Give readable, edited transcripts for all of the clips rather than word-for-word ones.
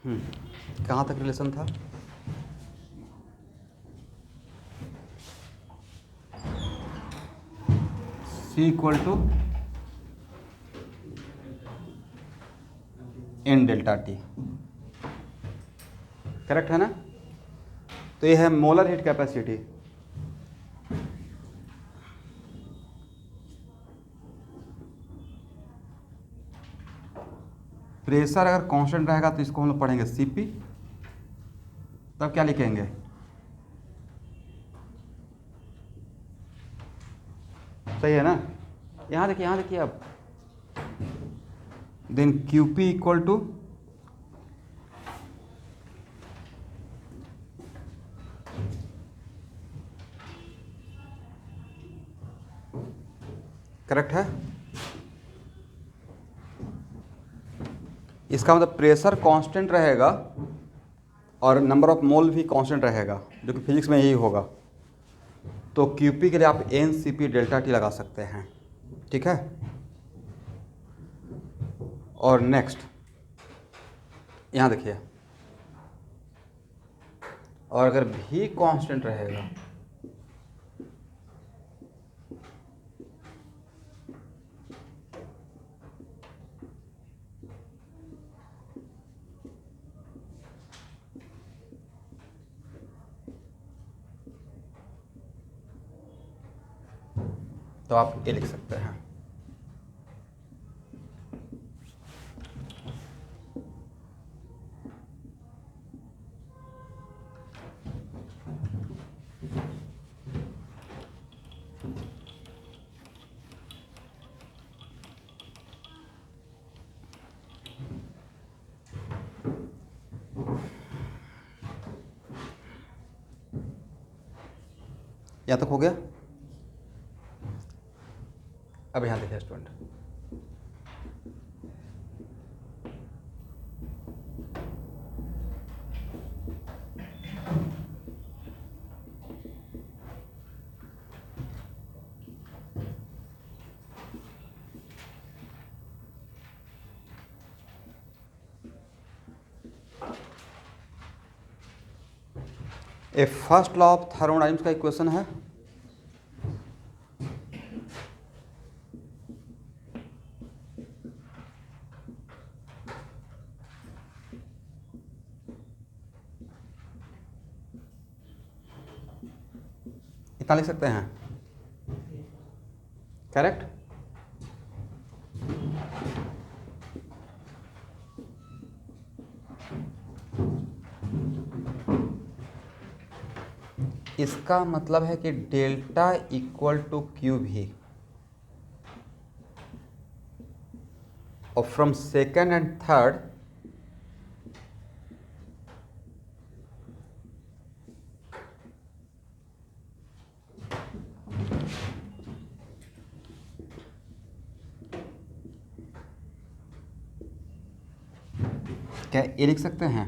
कहाँ तक रिलेशन था? C equal to n delta T, correct है ना? तो ये है मोलर हीट कैपेसिटी। प्रेशर अगर कांस्टेंट रहेगा तो इसको हम लोग पढ़ेंगे Cp, तब क्या लिखेंगे? सही है ना? यहाँ देखिए अब, then Qp equal to correct है? इसका मतलब प्रेशर कांस्टेंट रहेगा और नंबर ऑफ मोल भी कांस्टेंट रहेगा, जो कि फिजिक्स में यही होगा। तो Qp के लिए आप NCP डेल्टा टी लगा सकते हैं, ठीक है? और नेक्स्ट यहाँ देखिए, और अगर भी कांस्टेंट रहेगा तो आप ये लिख सकते हैं। यहाँ तक हो गया? अब यहाँ देखिए student, A first law of thermodynamics का इक्वेशन है, इतना लिख सकते हैं, करेक्ट? इसका मतलब है कि डेल्टा इक्वल टू क्यू भी, और फ्रॉम सेकेंड एंड थर्ड क्या ये लिख सकते हैं?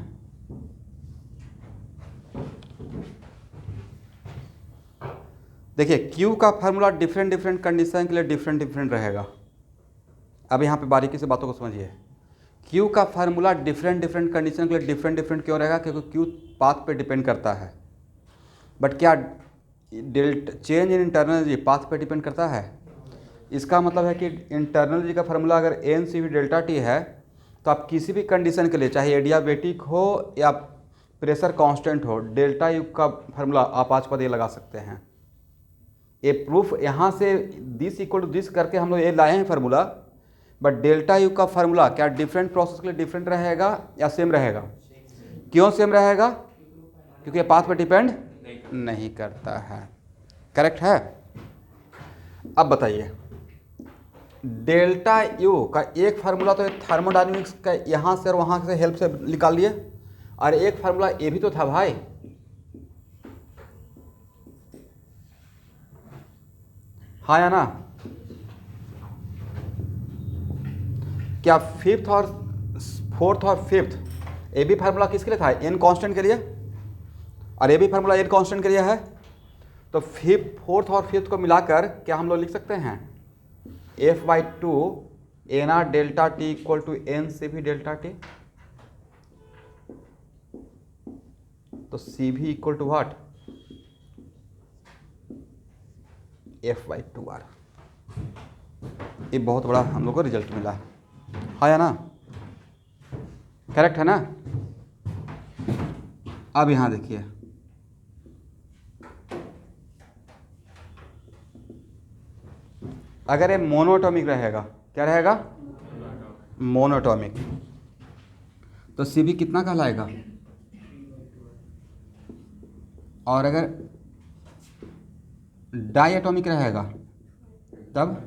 देखिए Q का फार्मूला डिफरेंट कंडीशन के लिए डिफरेंट रहेगा। अब यहाँ पे बारीकी से बातों को समझिए। Q का फार्मूला डिफरेंट कंडीशन के लिए डिफरेंट क्यों रहेगा? क्योंकि Q पाथ पे डिपेंड करता है। बट क्या change in internal energy path पे डिपेंड करता है? इसका मतलब है कि इंटरनल एनर्जी का फार्मूला अगर NCV डेल्टा टी है तो आप किसी भी कंडीशन के लिए, चाहे एडियाबेटिक हो या प्रेशर कांस्टेंट हो, डेल्टा यू का फार्मूला आप आज पद ये लगा सकते हैं। ये प्रूफ यहाँ से दिस इक्वल टू दिस करके हम लोग ये लाए हैं फार्मूला, बट डेल्टा यू का फार्मूला क्या डिफरेंट प्रोसेस के लिए डिफरेंट रहेगा या सेम रहेगा? क्यों सेम रहेगा? क्योंकि ये पाथ पर डिपेंड नहीं करता है, करेक्ट है? अब बताइए, डेल्टा यू का एक फार्मूला तो थर्मोडायनेमिक्स का यहाँ से और वहाँ से हेल्प से निकाल लिए, और एक फार्मूला ये भी तो था भाई, हाँ या ना? क्या फिफ्थ और फोर्थ और फिफ्थ ये भी फार्मूला किसके लिए था? एन कांस्टेंट के लिए, और ये भी फार्मूला एन कांस्टेंट के लिए है। तो फिफ्थ, फोर्थ और फिफ्थ को मिलाकर क्या हम लोग लिख सकते हैं? F/2 NR delta T equal to NCV delta T. तो C V equal to what, F/2R। ये बहुत बड़ा हम लोग को रिजल्ट मिला है, हाँ या ना, करेक्ट है ना। अब यहाँ देखिए, अगर ये मोनोटॉमिक रहेगा, क्या रहेगा, मोनोटॉमिक, तो सी भी कितना कहलाएगा, और अगर डायटोमिक रहेगा तब,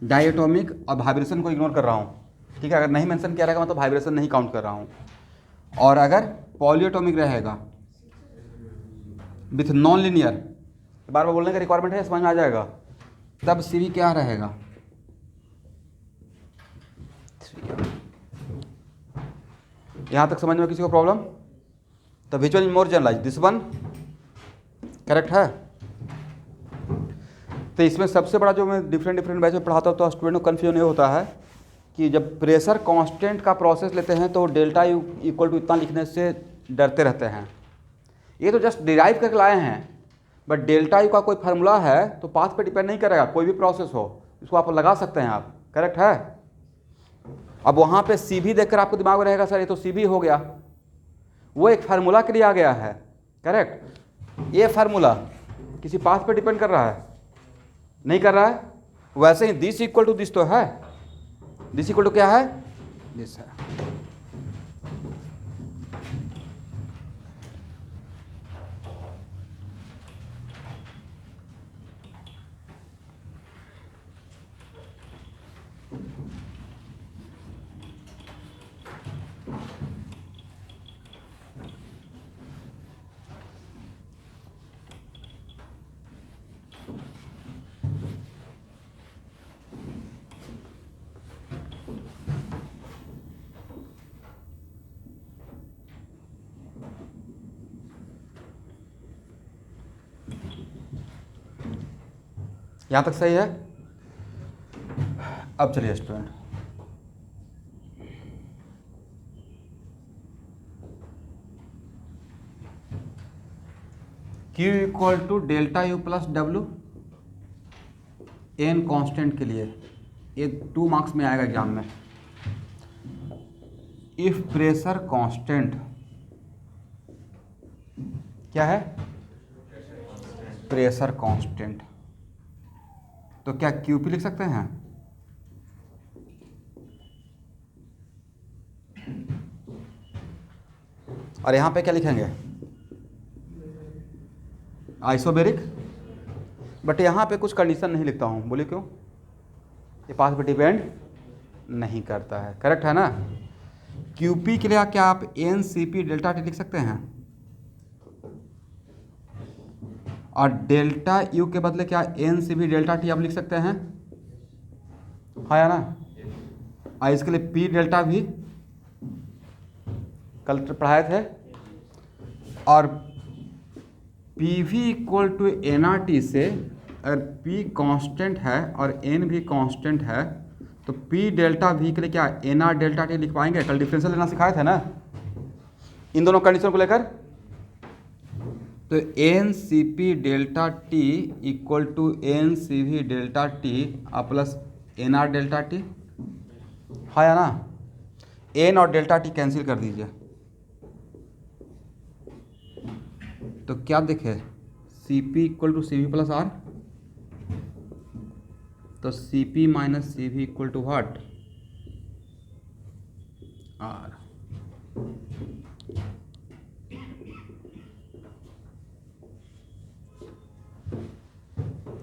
डायटोमिक और वाइब्रेशन को इग्नोर कर रहा हूँ, ठीक है, अगर नहीं मेंशन किया रहेगा मतलब वाइब्रेशन नहीं काउंट कर रहा हूँ, और अगर पॉलीएटॉमिक रहेगा विथ नॉन लीनियर, बार बार बोलने का रिक्वायरमेंट है, समझ में आ जाएगा, तब सी क्या रहेगा, यहाँ तक समझ में किसी को प्रॉब्लम, तो which one is more generalise, this one, correct है। तो इसमें सबसे बड़ा जो मैं डिफरेंट बैच में पढ़ाता हूँ तो स्टूडेंट को कन्फ्यूजन ये होता है कि जब प्रेशर कांस्टेंट का प्रोसेस लेते हैं तो डेल्टा यू इक्वल टू इतना लिखने से डरते रहते हैं। ये तो जस्ट डिराइव करके लाए हैं, बट डेल्टा यू का कोई फार्मूला है तो पाथ पे डिपेंड नहीं करेगा, कोई भी प्रोसेस हो इसको आप लगा सकते हैं आप, करेक्ट है। अब वहाँ पे सी भी देखकर आपको दिमाग में रहेगा सर ये तो सी भी हो गया, वो एक फार्मूला के लिए आ गया है, करेक्ट। ये फार्मूला किसी पाथ पे डिपेंड कर रहा है, नहीं कर रहा है। वैसे ही दिस इक्वल टू दिस तो है, दिस इक्वल टू क्या है, दिस है। यहाँ तक सही है। अब चलिए student, Q equal to delta U plus W, N constant के लिए, ये 2 मार्क्स में आएगा एग्जाम में। इफ प्रेशर कांस्टेंट क्या है, प्रेशर कांस्टेंट, तो क्या क्यूपी लिख सकते हैं, और यहाँ पे क्या लिखेंगे, आइसोबेरिक। बट यहाँ पे कुछ कंडीशन नहीं लिखता हूँ, बोलिए क्यों, ये पाथ पे डिपेंड नहीं करता है, करेक्ट है ना। क्यूपी के लिए क्या आप N C P delta T लिख सकते हैं, और डेल्टा यू के बदले क्या N C P delta T आप लिख सकते हैं, हाँ या ना। और इसके लिए पी डेल्टा भी कल पढ़ाए थे, और P V equal to N R T से अगर पी कांस्टेंट है और एन भी कांस्टेंट है तो पी डेल्टा वी के लिए क्या एन आर डेल्टा टी लिख पाएंगे, कल डिफरेंशियल लेना सिखाए थे ना इन दोनों कंडीशन को लेकर। तो N C P delta T equal to N C V delta T plus N R delta T, हाँ या ना। एन और डेल्टा टी कैंसिल कर दीजिए तो क्या दिखे, C P equal to C V plus R, तो C P minus C V equal to what, R.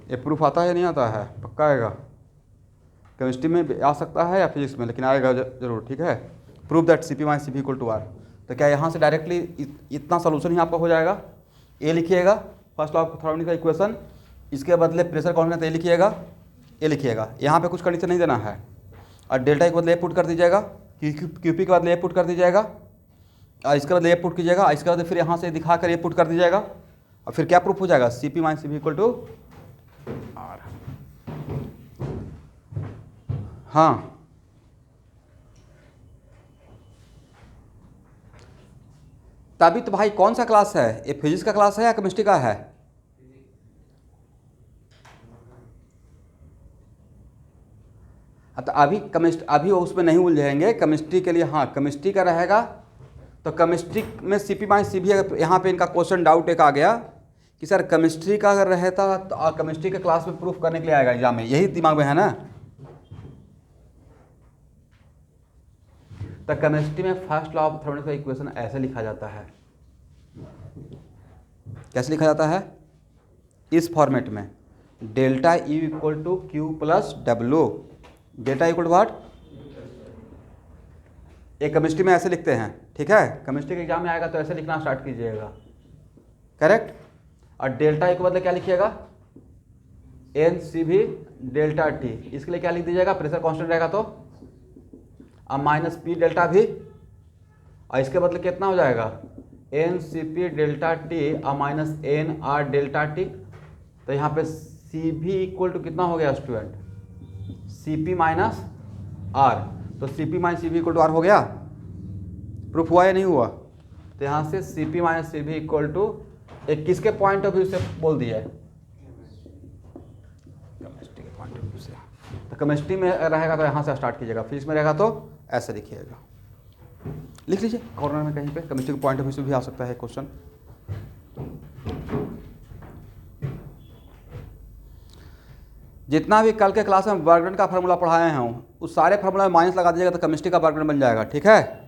ये प्रूफ आता है या नहीं आता है, पक्का आएगा, केमिस्ट्री में आ सकता है या फिजिक्स में, लेकिन आएगा जरूर, ठीक है। Proof that C P minus C V equal to R, तो क्या यहाँ से डायरेक्टली इतना सोल्यूशन ही आपका हो जाएगा। ए लिखिएगा फर्स्ट लॉ ऑफ थर्मोडायनामिक्स का इक्वेशन, इसके बदले प्रेशर कांस्टेंट ए लिखिएगा, ए लिखिएगा, यहाँ पे कुछ कंडीशन नहीं देना है, और डेल्टा के बदले ए पुट कर दीजिएगा, क्यूपी के बदले ए पुट कर दीजिएगा, और इसके बदले ए पुट कीजिएगा, इसके बाद फिर यहाँ से दिखा कर ए पुट कर दीजिएगा, और फिर क्या प्रूफ हो जाएगा, C P minus C V equal to R. हाँ तभी तो भाई कौन सा क्लास है ये, फिजिक्स का क्लास है या केमिस्ट्री का है? तो अभी उसमें नहीं उलझेंगे। केमिस्ट्री के लिए हाँ केमिस्ट्री का रहेगा, तो केमिस्ट्री में सीपी माइनस सीबी। यहाँ पे इनका क्वेश्चन डाउट एक आ गया कि सर केमिस्ट्री का अगर रहता तो केमिस्ट्री के क्लास में प्रूफ करने के लिए आएगा एग्जाम में, यही दिमाग में है ना। तो केमिस्ट्री में फर्स्ट लॉ ऑफ थर्मोडायनेमिक्स का इक्वेशन ऐसे लिखा जाता है। कैसे लिखा जाता है? इस फॉर्मेट में, delta U equal to Q plus W. Delta equal to what? एक केमिस्ट्री में ऐसे लिखते हैं, ठीक है। केमिस्ट्री के एग्जाम में आएगा तो ऐसे लिखना स्टार्ट कीजिएगा, करेक्ट। और डेल्टा के बदले क्या लिखिएगा? N C V delta T. इसके लिए क्या लिख दीजिएगा? प्रेशर कांस्टेंट रहेगा तो अब माइनस पी डेल्टा भी, और इसके बदले कितना हो जाएगा? N C P delta T और minus N R delta T. तो यहाँ पे सी भी इक्वल टू कितना हो गया student? C P minus R. तो C P minus C V equal to are हो गया। प्रूफ हुआ या नहीं हुआ? तो यहाँ से सी P minus C V equal to एक किसके पॉइंट ऑफ व्यू से बोल दिया है? केमिस्ट्री के पॉइंट ऑफ व्यू से। तो केमिस्ट्री में रहेगा तो यहाँ से स्टार्ट कीजिएगा, फिजिक्स में रहेगा तो ऐसे लिखिएगा। लिख लीजिए कॉर्नर में कहीं पे, केमिस्ट्री के पॉइंट ऑफ व्यू से भी आ सकता है क्वेश्चन। जितना भी कल के क्लास में वर्गमूल का फार्मूला पढ़ाए हैं उस सारे फार्मूला में माइनस लगा दीजिएगा तो केमिस्ट्री का वर्गमूल बन जाएगा, ठीक है।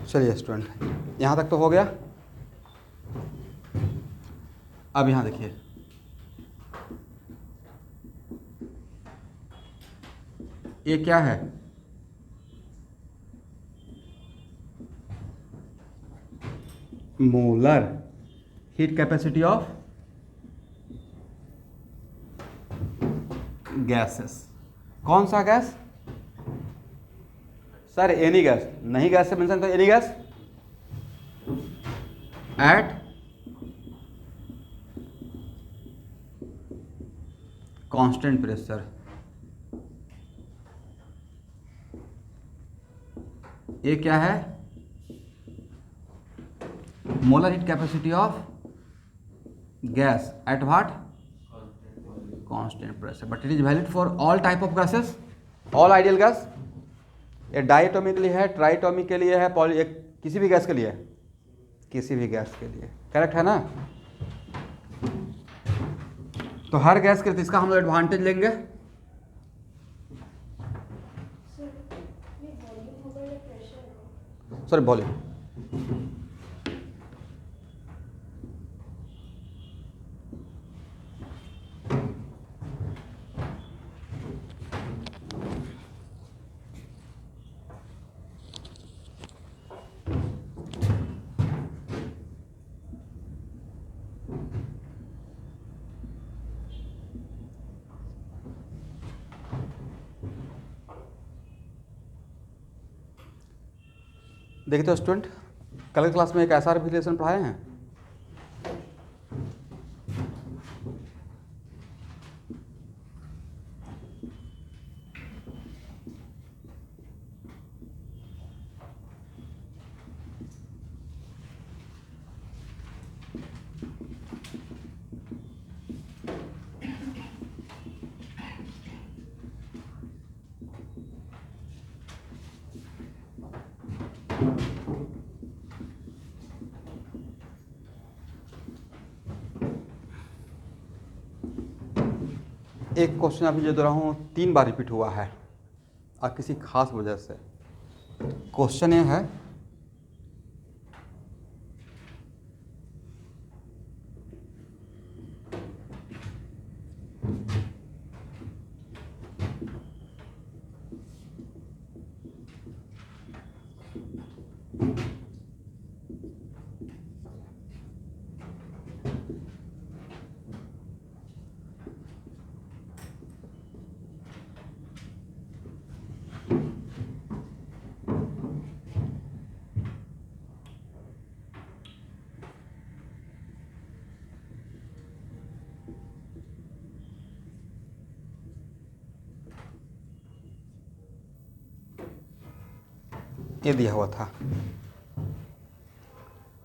चलिए स्टूडेंट, यहाँ तक तो हो गया। अब यहाँ देखिए, ये क्या है? Molar heat capacity of gases. कौन सा गैस? Sir any gas. नहीं गैस से मेंशन तो any gas at constant pressure. ये क्या है? Molar heat capacity of gas at what? Constant pressure, but it is valid for all type of gases, all ideal gas. ये डायटोमी के लिए है, ट्राइटोमी के लिए है, किसी भी गैस के लिए है, किसी भी गैस के लिए, करेक्ट है ना। तो हर गैस के लिए इसका हम लोग एडवांटेज लेंगे। Sorry volume. देखते हो स्टूडेंट, कल की क्लास में एक ऐसा रिलेशन पढ़ाए हैं। एक क्वेश्चन अभी जो दे रहा हूँ 3 बार रिपीट हुआ है और किसी खास वजह से। क्वेश्चन ये है ये दिया हुआ था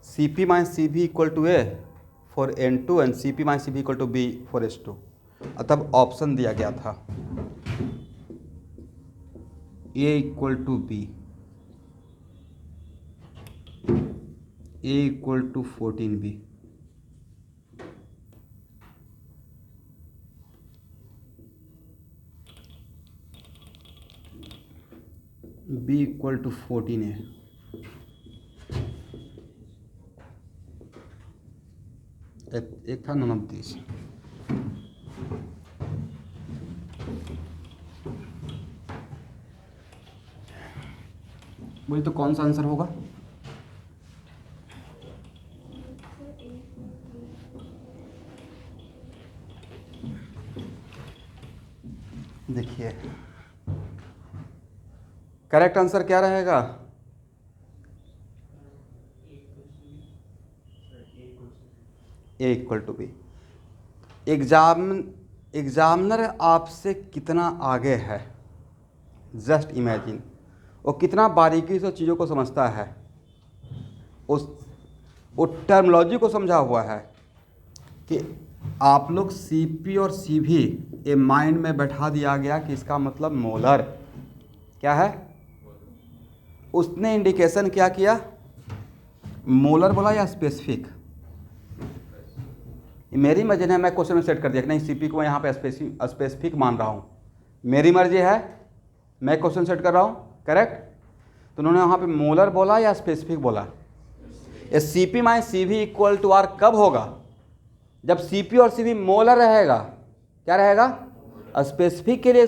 Cp minus C V equal to A for N2 and Cp minus C V equal to B for H2। तब ऑप्शन दिया गया था A equal to B, A equal to 14b, B equal to 14a। एक था 29। बोलिए तो कौन सा आंसर होगा? देखिए करेक्ट आंसर क्या रहेगा? ए इक्वल टू बी। एग्जामिनर आपसे कितना आगे है, जस्ट इमेजिन। वो कितना बारीकी से चीज़ों को समझता है, वो टर्मिनोलॉजी को समझा हुआ है कि आप लोग Cp और Cv ये माइंड में बैठा दिया गया कि इसका मतलब मोलर क्या है। उसने इंडिकेशन क्या किया, मोलर बोला या स्पेसिफिक? मेरी मर्जी है, मैं क्वेश्चन में सेट कर दिया कि नहीं Cp को मैं यहाँ पे स्पेसिफिक मान रहा हूँ, मेरी मर्जी है, मैं क्वेश्चन सेट कर रहा हूँ, करेक्ट। तो उन्होंने वहाँ पे मोलर बोला या स्पेसिफिक बोला? ये Cp minus Cv equal to R कब होगा? जब Cp और Cv मोलर रहेगा। क्या रहेगा? स्पेसिफिक के लिए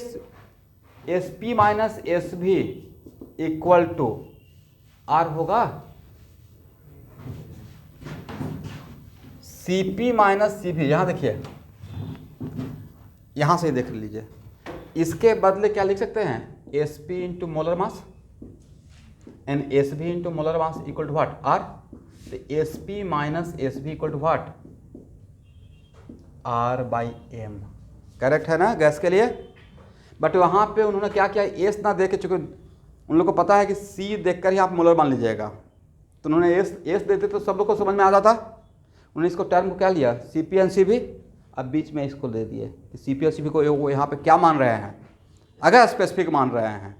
Sp minus Sv equal to R होगा। Cp माइनस Cv, यहाँ देखिए, यहाँ से देख लीजिए, इसके बदले क्या लिख सकते हैं? Sp into molar mass and Sv into molar mass equal to what? R. तो Sp minus Sv equal to what? R by M. Correct है ना गैस के लिए? बट वहाँ पे उन्होंने क्या किया, एस ना दे के, चूँकि उन लोग को पता है कि सी देखकर ही आप मोलर मान लीजिएगा, तो उन्होंने एस देते तो सब लोग को समझ में आ जाता। उन्होंने इसको टर्म को क्या लिया, Cp एंड Cv, अब बीच में इसको दे दिए कि Cp और Cv को वो यहाँ पे क्या मान रहे हैं। अगर स्पेसिफिक मान रहे हैं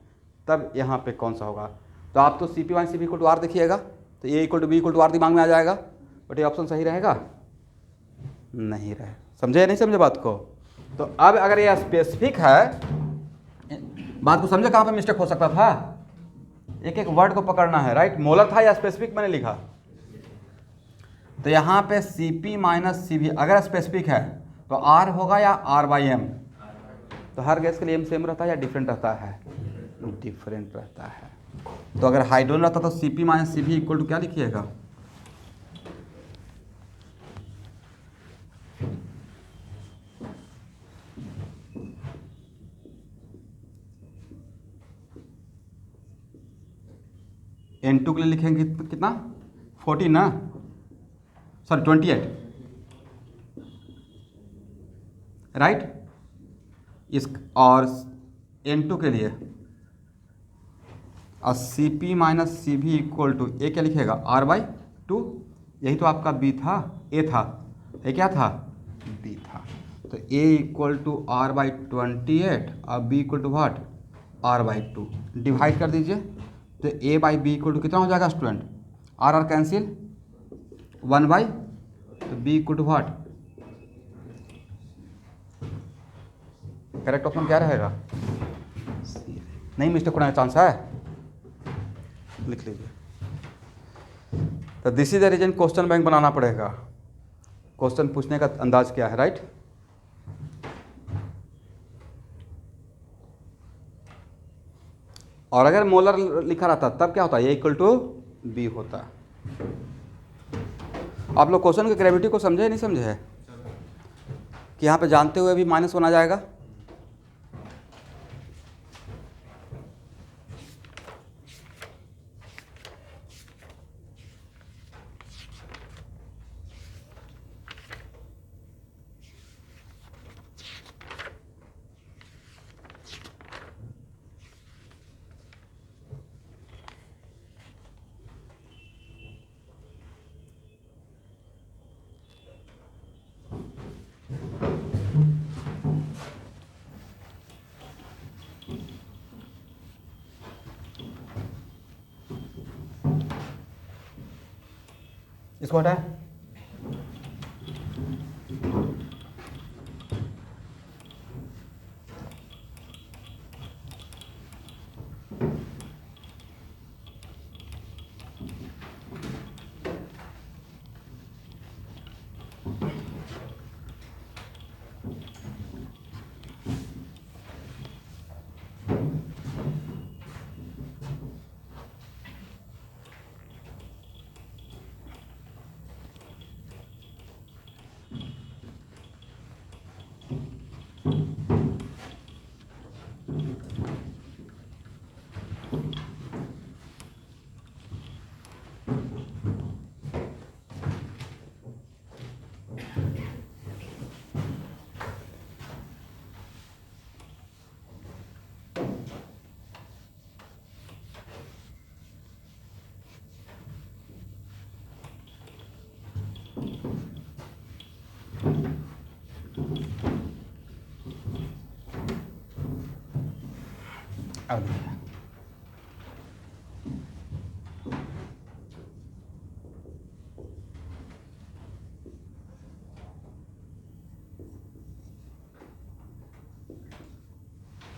तब यहाँ पे कौन सा होगा? तो आप तो Cp minus Cv equal to R देखिएगा, तो A equal to B equal to R दिमाग में आ जाएगा। बट ये ऑप्शन सही रहेगा? नहीं रहे। समझे या नहीं समझे बात को? तो अब अगर ये स्पेसिफिक है, बात को समझे कहाँ पे मिस्टेक हो सकता था? एक एक वर्ड को पकड़ना है, राइट। मोलर था या स्पेसिफिक मैंने लिखा, तो यहाँ पे Cp माइनस Cv अगर स्पेसिफिक है तो R होगा या R बाई एम? तो हर गैस के लिए एम सेम रहता है या डिफरेंट रहता है? डिफरेंट रहता है। तो अगर हाइड्रोजन रहता तो Cp minus Cv equal to क्या लिखिएगा? N2 के लिए लिखेंगे कितना? 14 ना, सॉरी 28, राइट। इस और N2 के लिए और Cp minus Cv equal to A क्या लिखेगा? R by 2। यही तो आपका बी था, ए था, ये क्या था? बी था। तो A equal to R by 28 और B equal to what? R by 2। Divide कर दीजिए, तो A by B equal to कितना हो जाएगा student? R R cancel, 1 by, तो B equal to what? Correct option क्या रहेगा? नहीं मिस्टेक होने का चांस है, लिख लीजिए। तो this is the reason question bank बनाना पड़ेगा। क्वेश्चन पूछने का अंदाज क्या है, राइट। और अगर मोलर लिखा रहता तब क्या होता? ए इक्वल टू बी होता। आप लोग क्वेश्चन की ग्रेविटी को समझे नहीं समझे है कि यहाँ पे जानते हुए भी -1 आ जाएगा? इसको हटाए, अब देखिए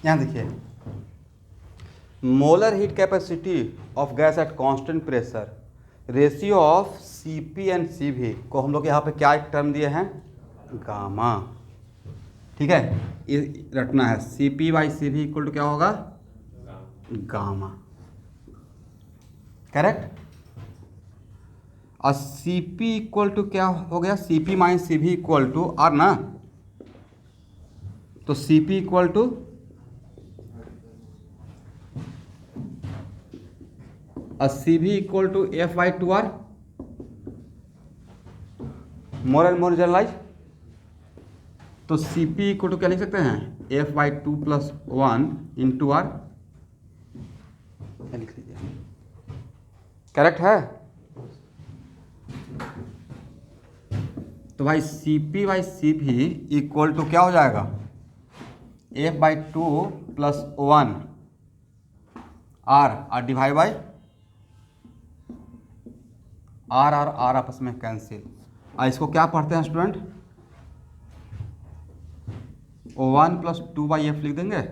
यहाँ देखिए, molar heat capacity of gas at constant pressure, ratio of Cp and Cv को हम लोग यहाँ पे क्या एक टर्म दिए हैं, गामा। ठीक है, ये रटना है, Cp/Cv इक्वल टू क्या होगा, गामा। करेक्ट। और Cp इक्वल टू क्या हो गया, Cp-Cv इक्वल टू आर ना, तो Cp equal to Cv equal to F/2R, more and more generalise. तो Cp इक्वल टू क्या लिख सकते हैं, F/2 + 1 इंटू आर, लिख लीजिए। करेक्ट है। तो भाई Cp/Cv इक्वल टू क्या हो जाएगा, F/2 + 1 R divide by R आपस में कैंसिल। इसको क्या पढ़ते हैं स्टूडेंट, 1 + 2/F लिख देंगे।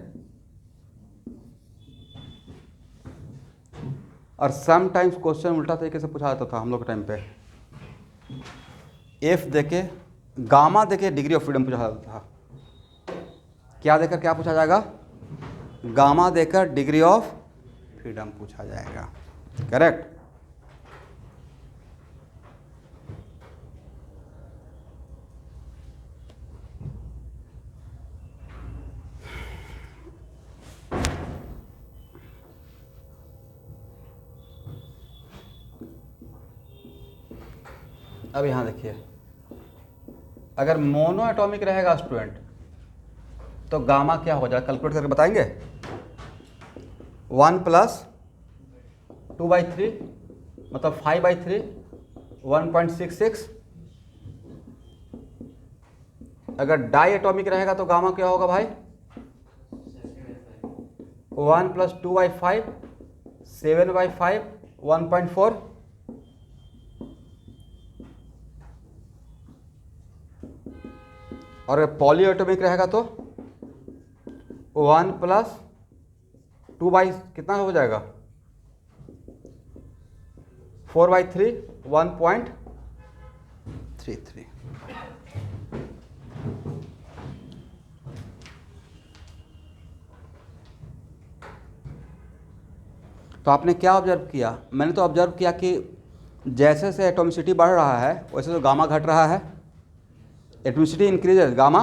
और सम टाइम्स क्वेश्चन उल्टा तरीके से पूछा जाता था हम लोग के टाइम पे, एफ देके गामा देके डिग्री ऑफ फ्रीडम पूछा जाता था। क्या देकर क्या पूछा जाएगा, गामा देकर डिग्री ऑफ फ्रीडम पूछा जाएगा। करेक्ट। अब यहाँ देखिए, अगर मोनो एटॉमिक रहेगा स्टूडेंट तो गामा क्या हो जाएगा, कैलकुलेट करके बताएंगे। 1 + 2/3 मतलब 5/3, 1.66। अगर डाई एटॉमिक रहेगा तो गामा क्या होगा भाई, 1 + 2/5, 7/5, 1.4। और अगर पॉली एटॉमिक रहेगा तो 1 + 2 कितना हो जाएगा, 4/3, 1.33। तो आपने क्या ऑब्जर्व किया, मैंने तो ऑब्जर्व किया कि जैसे जैसे एटॉमिसिटी बढ़ रहा है वैसे तो गामा घट रहा है। एटॉमिसिटी इंक्रीजेस, गामा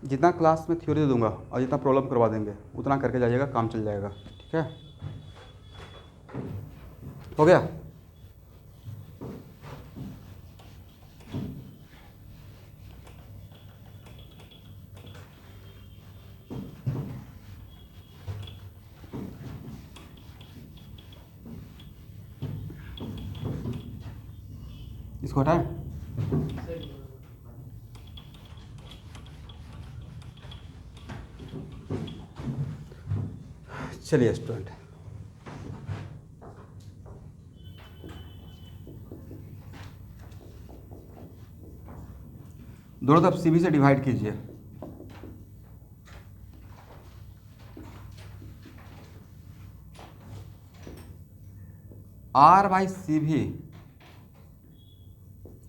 जितना क्लास में थ्योरी दे दूंगा और जितना प्रॉब्लम करवा देंगे उतना करके जाइएगा, काम चल जाएगा। ठीक है, हो गया। इसको इसको हटाएं। चलिए स्टूडेंट, दोनों तरफ सीबी से डिवाइड कीजिए। R by C V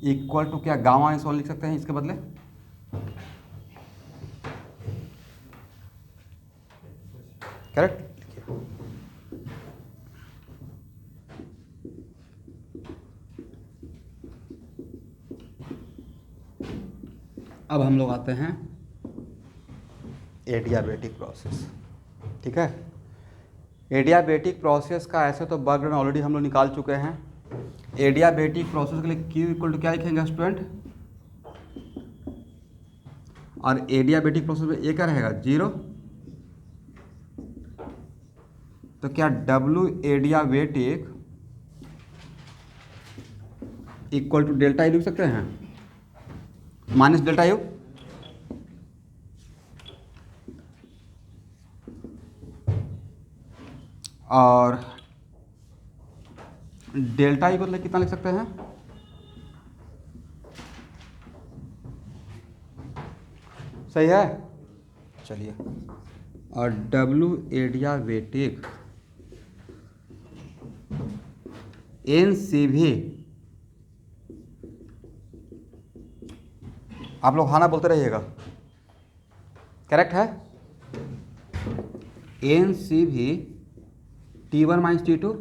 equal to क्या, गामा माइनस 1 लिख सकते हैं इसके बदले। करेक्ट। अब हम लोग आते हैं एडियाबेटिक प्रोसेस। ठीक है, एडियाबेटिक प्रोसेस का ऐसे तो वर्गीकरण ऑलरेडी हम लोग निकाल चुके हैं। एडियाबेटिक प्रोसेस के लिए Q इक्वल टू क्या लिखेंगे स्टूडेंट, और एडियाबेटिक प्रोसेस में ए क्या रहेगा 0, तो क्या W adiabatic equal to delta E लिख सकते हैं, माइनस डेल्टा यू। और डेल्टा ई बदले कितना लिख सकते हैं, सही है। चलिए, और W एडियाबेटिक एन सी भी, आप लोग खाना बोलते रहिएगा, करेक्ट है। एन सी भी T1 माइनस T2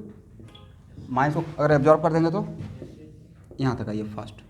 माइनस को अगर एब्जॉर्ब कर देंगे तो यहाँ तक आइए फास्ट।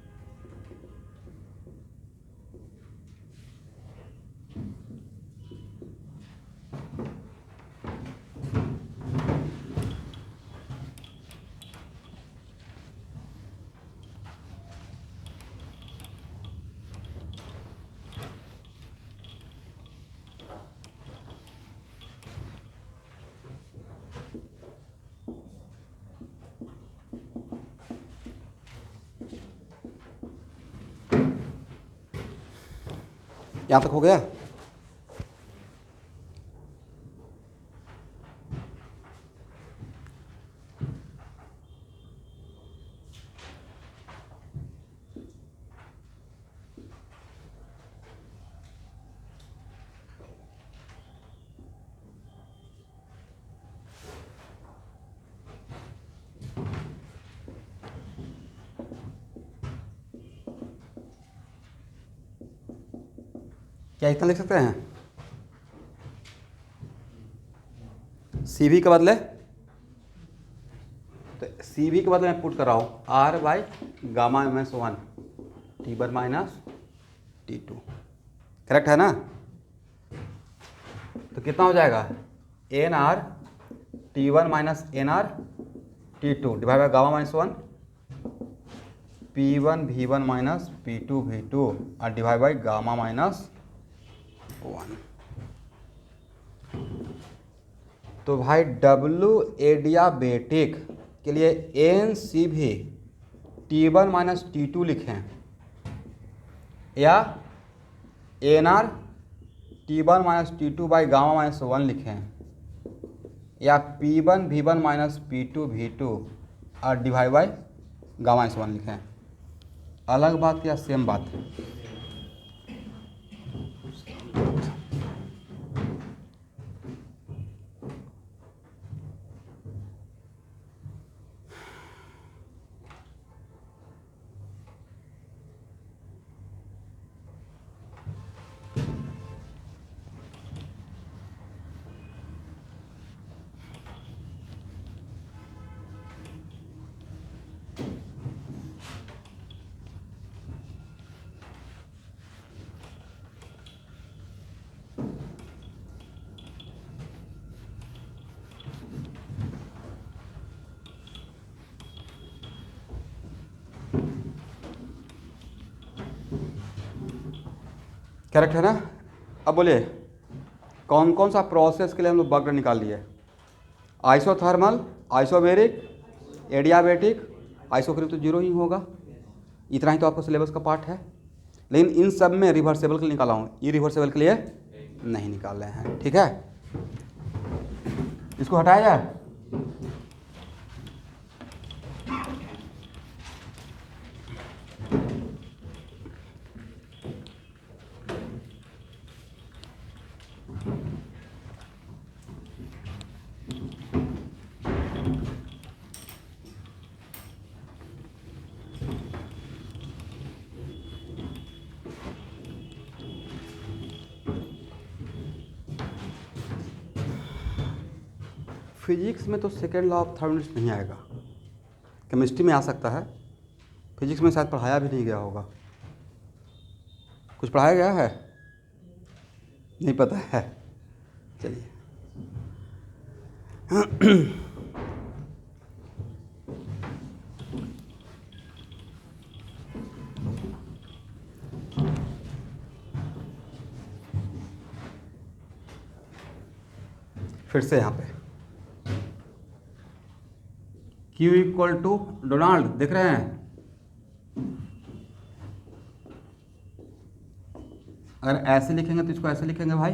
यहाँ तक हो गया। क्या इतना लिख सकते हैं, सी भी के बदले, तो सी भी के बदले मैं पुट कर रहा हूँ R by gamma minus 1 T1 minus T2, correct है ना। तो कितना हो जाएगा, N R T1 minus N R T2 divide by gamma minus 1 P1 V1 minus P2 V2 और डिवाइड बाई गामा माइनस 1। तो भाई W एडियाबेटिक के लिए एन सी भी T1 माइनस T2 लिखें, या N R T1 minus T2 by gamma minus 1 लिखें, या P1 V1 minus P2 V2 और डिवाइड बाई गामा माइनस 1 लिखें, अलग बात या सेम बात। करेक्ट है ना। अब बोलिए कौन कौन सा प्रोसेस के लिए हम लोग वर्गीकरण निकाल लिए, आइसोथर्मल, आइसोबेरिक, एडियाबेटिक, आइसोक्रिक तो जीरो ही होगा, इतना ही तो आपको सिलेबस का पार्ट है, लेकिन इन सब में रिवर्सेबल के लिए निकाला हूँ, इरिवर्सेबल के लिए नहीं निकाल रहे हैं। ठीक है, इसको हटाया जाए। फिजिक्स में तो सेकेंड लॉ ऑफ थर्मोडायनेमिक्स नहीं आएगा, केमिस्ट्री में आ सकता है, फिजिक्स में शायद पढ़ाया भी नहीं गया होगा। कुछ पढ़ाया गया है? नहीं पता है, चलिए। फिर से यहाँ पे Q इक्वल टू डोनाल्ड, देख रहे हैं? अगर ऐसे लिखेंगे तो इसको ऐसे लिखेंगे भाई,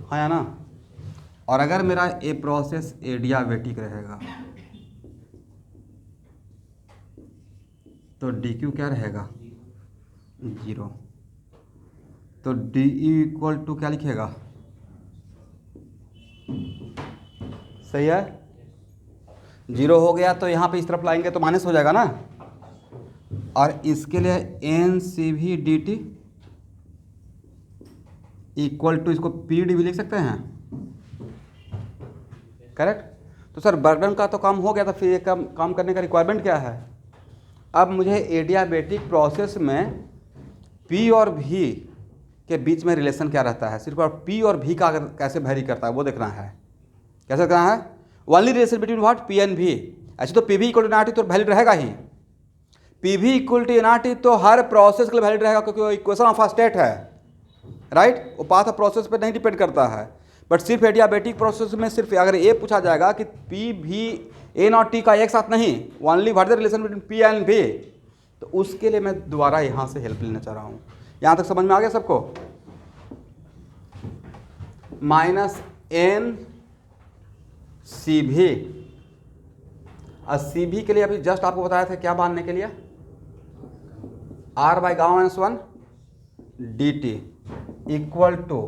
हाँ या ना? और अगर मेरा ए प्रोसेस एडियाबेटिक रहेगा तो डी क्यू क्या रहेगा? 0। तो डी इक्वल टू क्या लिखेगा? सही है, 0 हो गया तो यहाँ पे इस तरफ लाएंगे तो माइनस हो जाएगा ना। और इसके लिए N C V D T equal to, इसको पी डी भी लिख सकते हैं, करेक्ट। तो सर बर्डन का तो काम हो गया था, फिर ये काम करने का रिक्वायरमेंट क्या है? अब मुझे एडियाबेटिक प्रोसेस में पी और भी के बीच में रिलेशन क्या रहता है, सिर्फ और पी और भी का कैसे वेरी करता है वो देखना है। कैसे देखना है? Only relation between what, P and V. ऐसे तो P V equal to N R T तो वैलिड रहेगा ही, P V equal to N R T तो हर प्रोसेस के लिए वैलिड रहेगा, क्योंकि वो इक्वेशन ऑफ अ स्टेट है, राइट। वो पाथ ऑफ प्रोसेस पे नहीं डिपेंड करता है। बट सिर्फ एडियाबेटिक प्रोसेस में सिर्फ अगर ये पूछा जाएगा कि पी भी ए नॉट टी का एक साथ नहीं, only what the relation between P and भी, तो उसके लिए मैं दोबारा यहाँ से हेल्प लेना चाह रहा हूँ। यहाँ तक समझ में आ गया सबको? माइनस एन सी भी, और सी भी के लिए अभी जस्ट आपको बताया था क्या मानने के लिए, R by gamma minus 1 D T equal to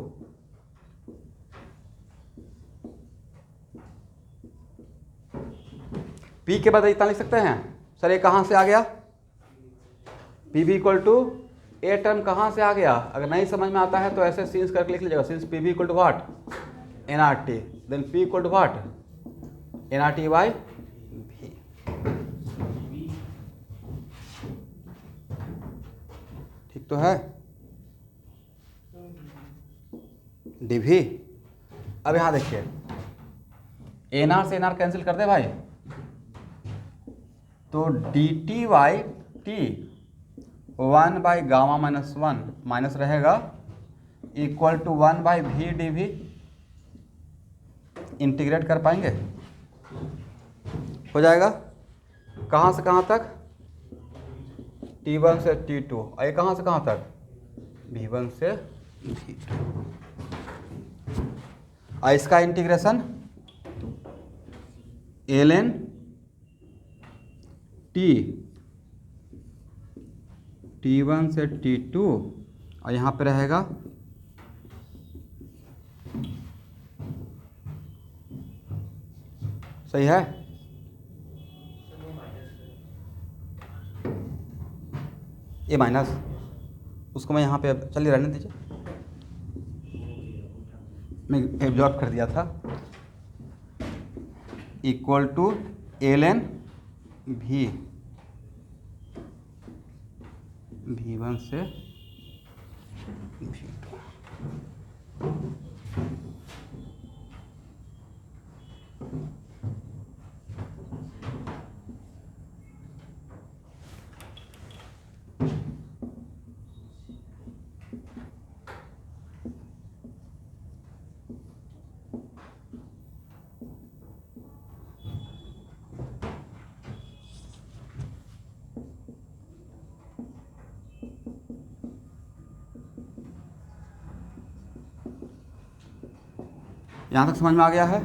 P के बाद इतना लिख सकते हैं। सर ये कहाँ से आ गया? P V equal to a term कहाँ से आ गया? अगर नहीं समझ में आता है तो ऐसे सीन्स करके लिख लीजिएगा, since P V equal to what, N R T, then P equal to what, N R T by V. ठीक तो है? D V. अब यहाँ देखिए, एन आर से एन आर कैंसिल कर दे भाई, तो D T by T 1 by gamma minus 1 minus रहेगा equal to 1 by V D V. Integrate कर पाएंगे? हो जाएगा। कहाँ से कहाँ तक? T1 से T2, और ये कहाँ से कहाँ तक? V1 से V2। और इसका इंटीग्रेशन ln T T1 से T2, और यहाँ पे रहेगा सही है। ये माइनस, उसको मैं यहाँ पे चलिए रहने दीजिए, मैं एब्जॉर्ब कर दिया था, इक्वल टू ln भी V1 से V2। यहाँ तक समझ में आ गया है?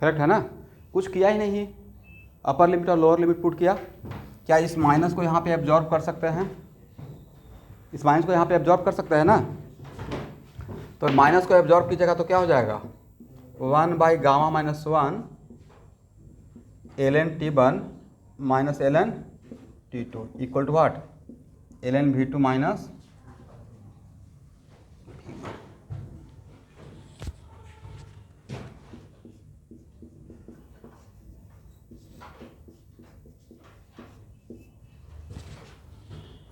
करेक्ट है ना? कुछ किया ही नहीं, अपर लिमिट और लोअर लिमिट पुट किया। क्या इस माइनस को यहाँ पे एब्जॉर्ब कर सकते हैं? इस माइनस को यहाँ पे एब्जॉर्ब कर सकते हैं ना? तो माइनस को एब्जॉर्ब कीजिएगा तो क्या हो जाएगा, 1/γ-1 ln T1 minus ln T2 equal to what, ln V2 minus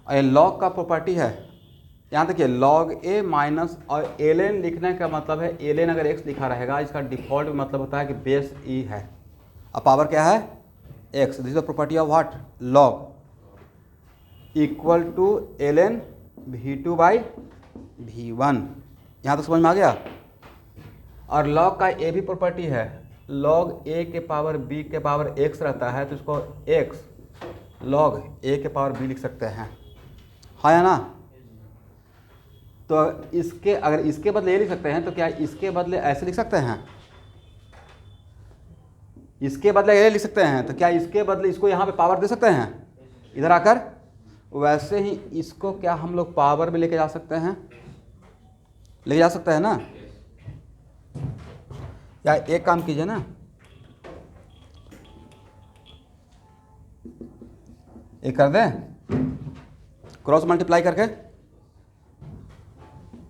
ये लॉग का प्रॉपर्टी है। यहाँ देखिए लॉग ए माइनस और ln लिखने का मतलब है ln अगर x लिखा रहेगा, इसका डिफ़ॉल्ट मतलब होता है कि बेस e है, अब पावर क्या है x। This is the property of what, log equal to ln V2/V1। यहाँ तक समझ में आ गया? और लॉग का ए भी प्रॉपर्टी है, लॉग ए के पावर b के पावर x रहता है, तो इसको x लॉग a के पावर b लिख सकते हैं, हाँ या ना? तो इसके अगर इसके बदले ये लिख सकते हैं तो क्या इसके बदले ऐसे लिख सकते हैं? इसके बदले ये लिख सकते हैं, तो क्या इसके बदले इसको यहाँ पे पावर दे सकते हैं इधर आकर? वैसे ही इसको क्या हम लोग पावर में लेके जा सकते हैं, लेके जा सकते हैं ना? या एक काम कीजिए ना, एक कर दें क्रॉस मल्टीप्लाई करके,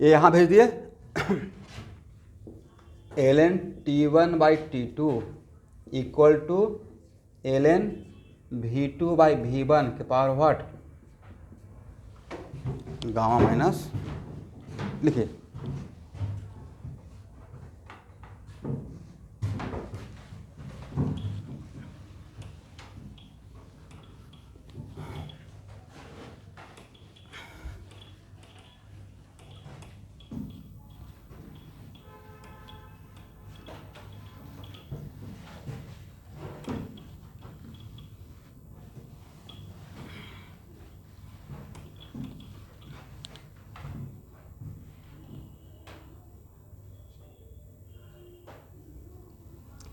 ये यहाँ भेज दिए ln T1/T2 equal to ln V2/V1 के पावर व्हाट, गामा माइनस, लिखिए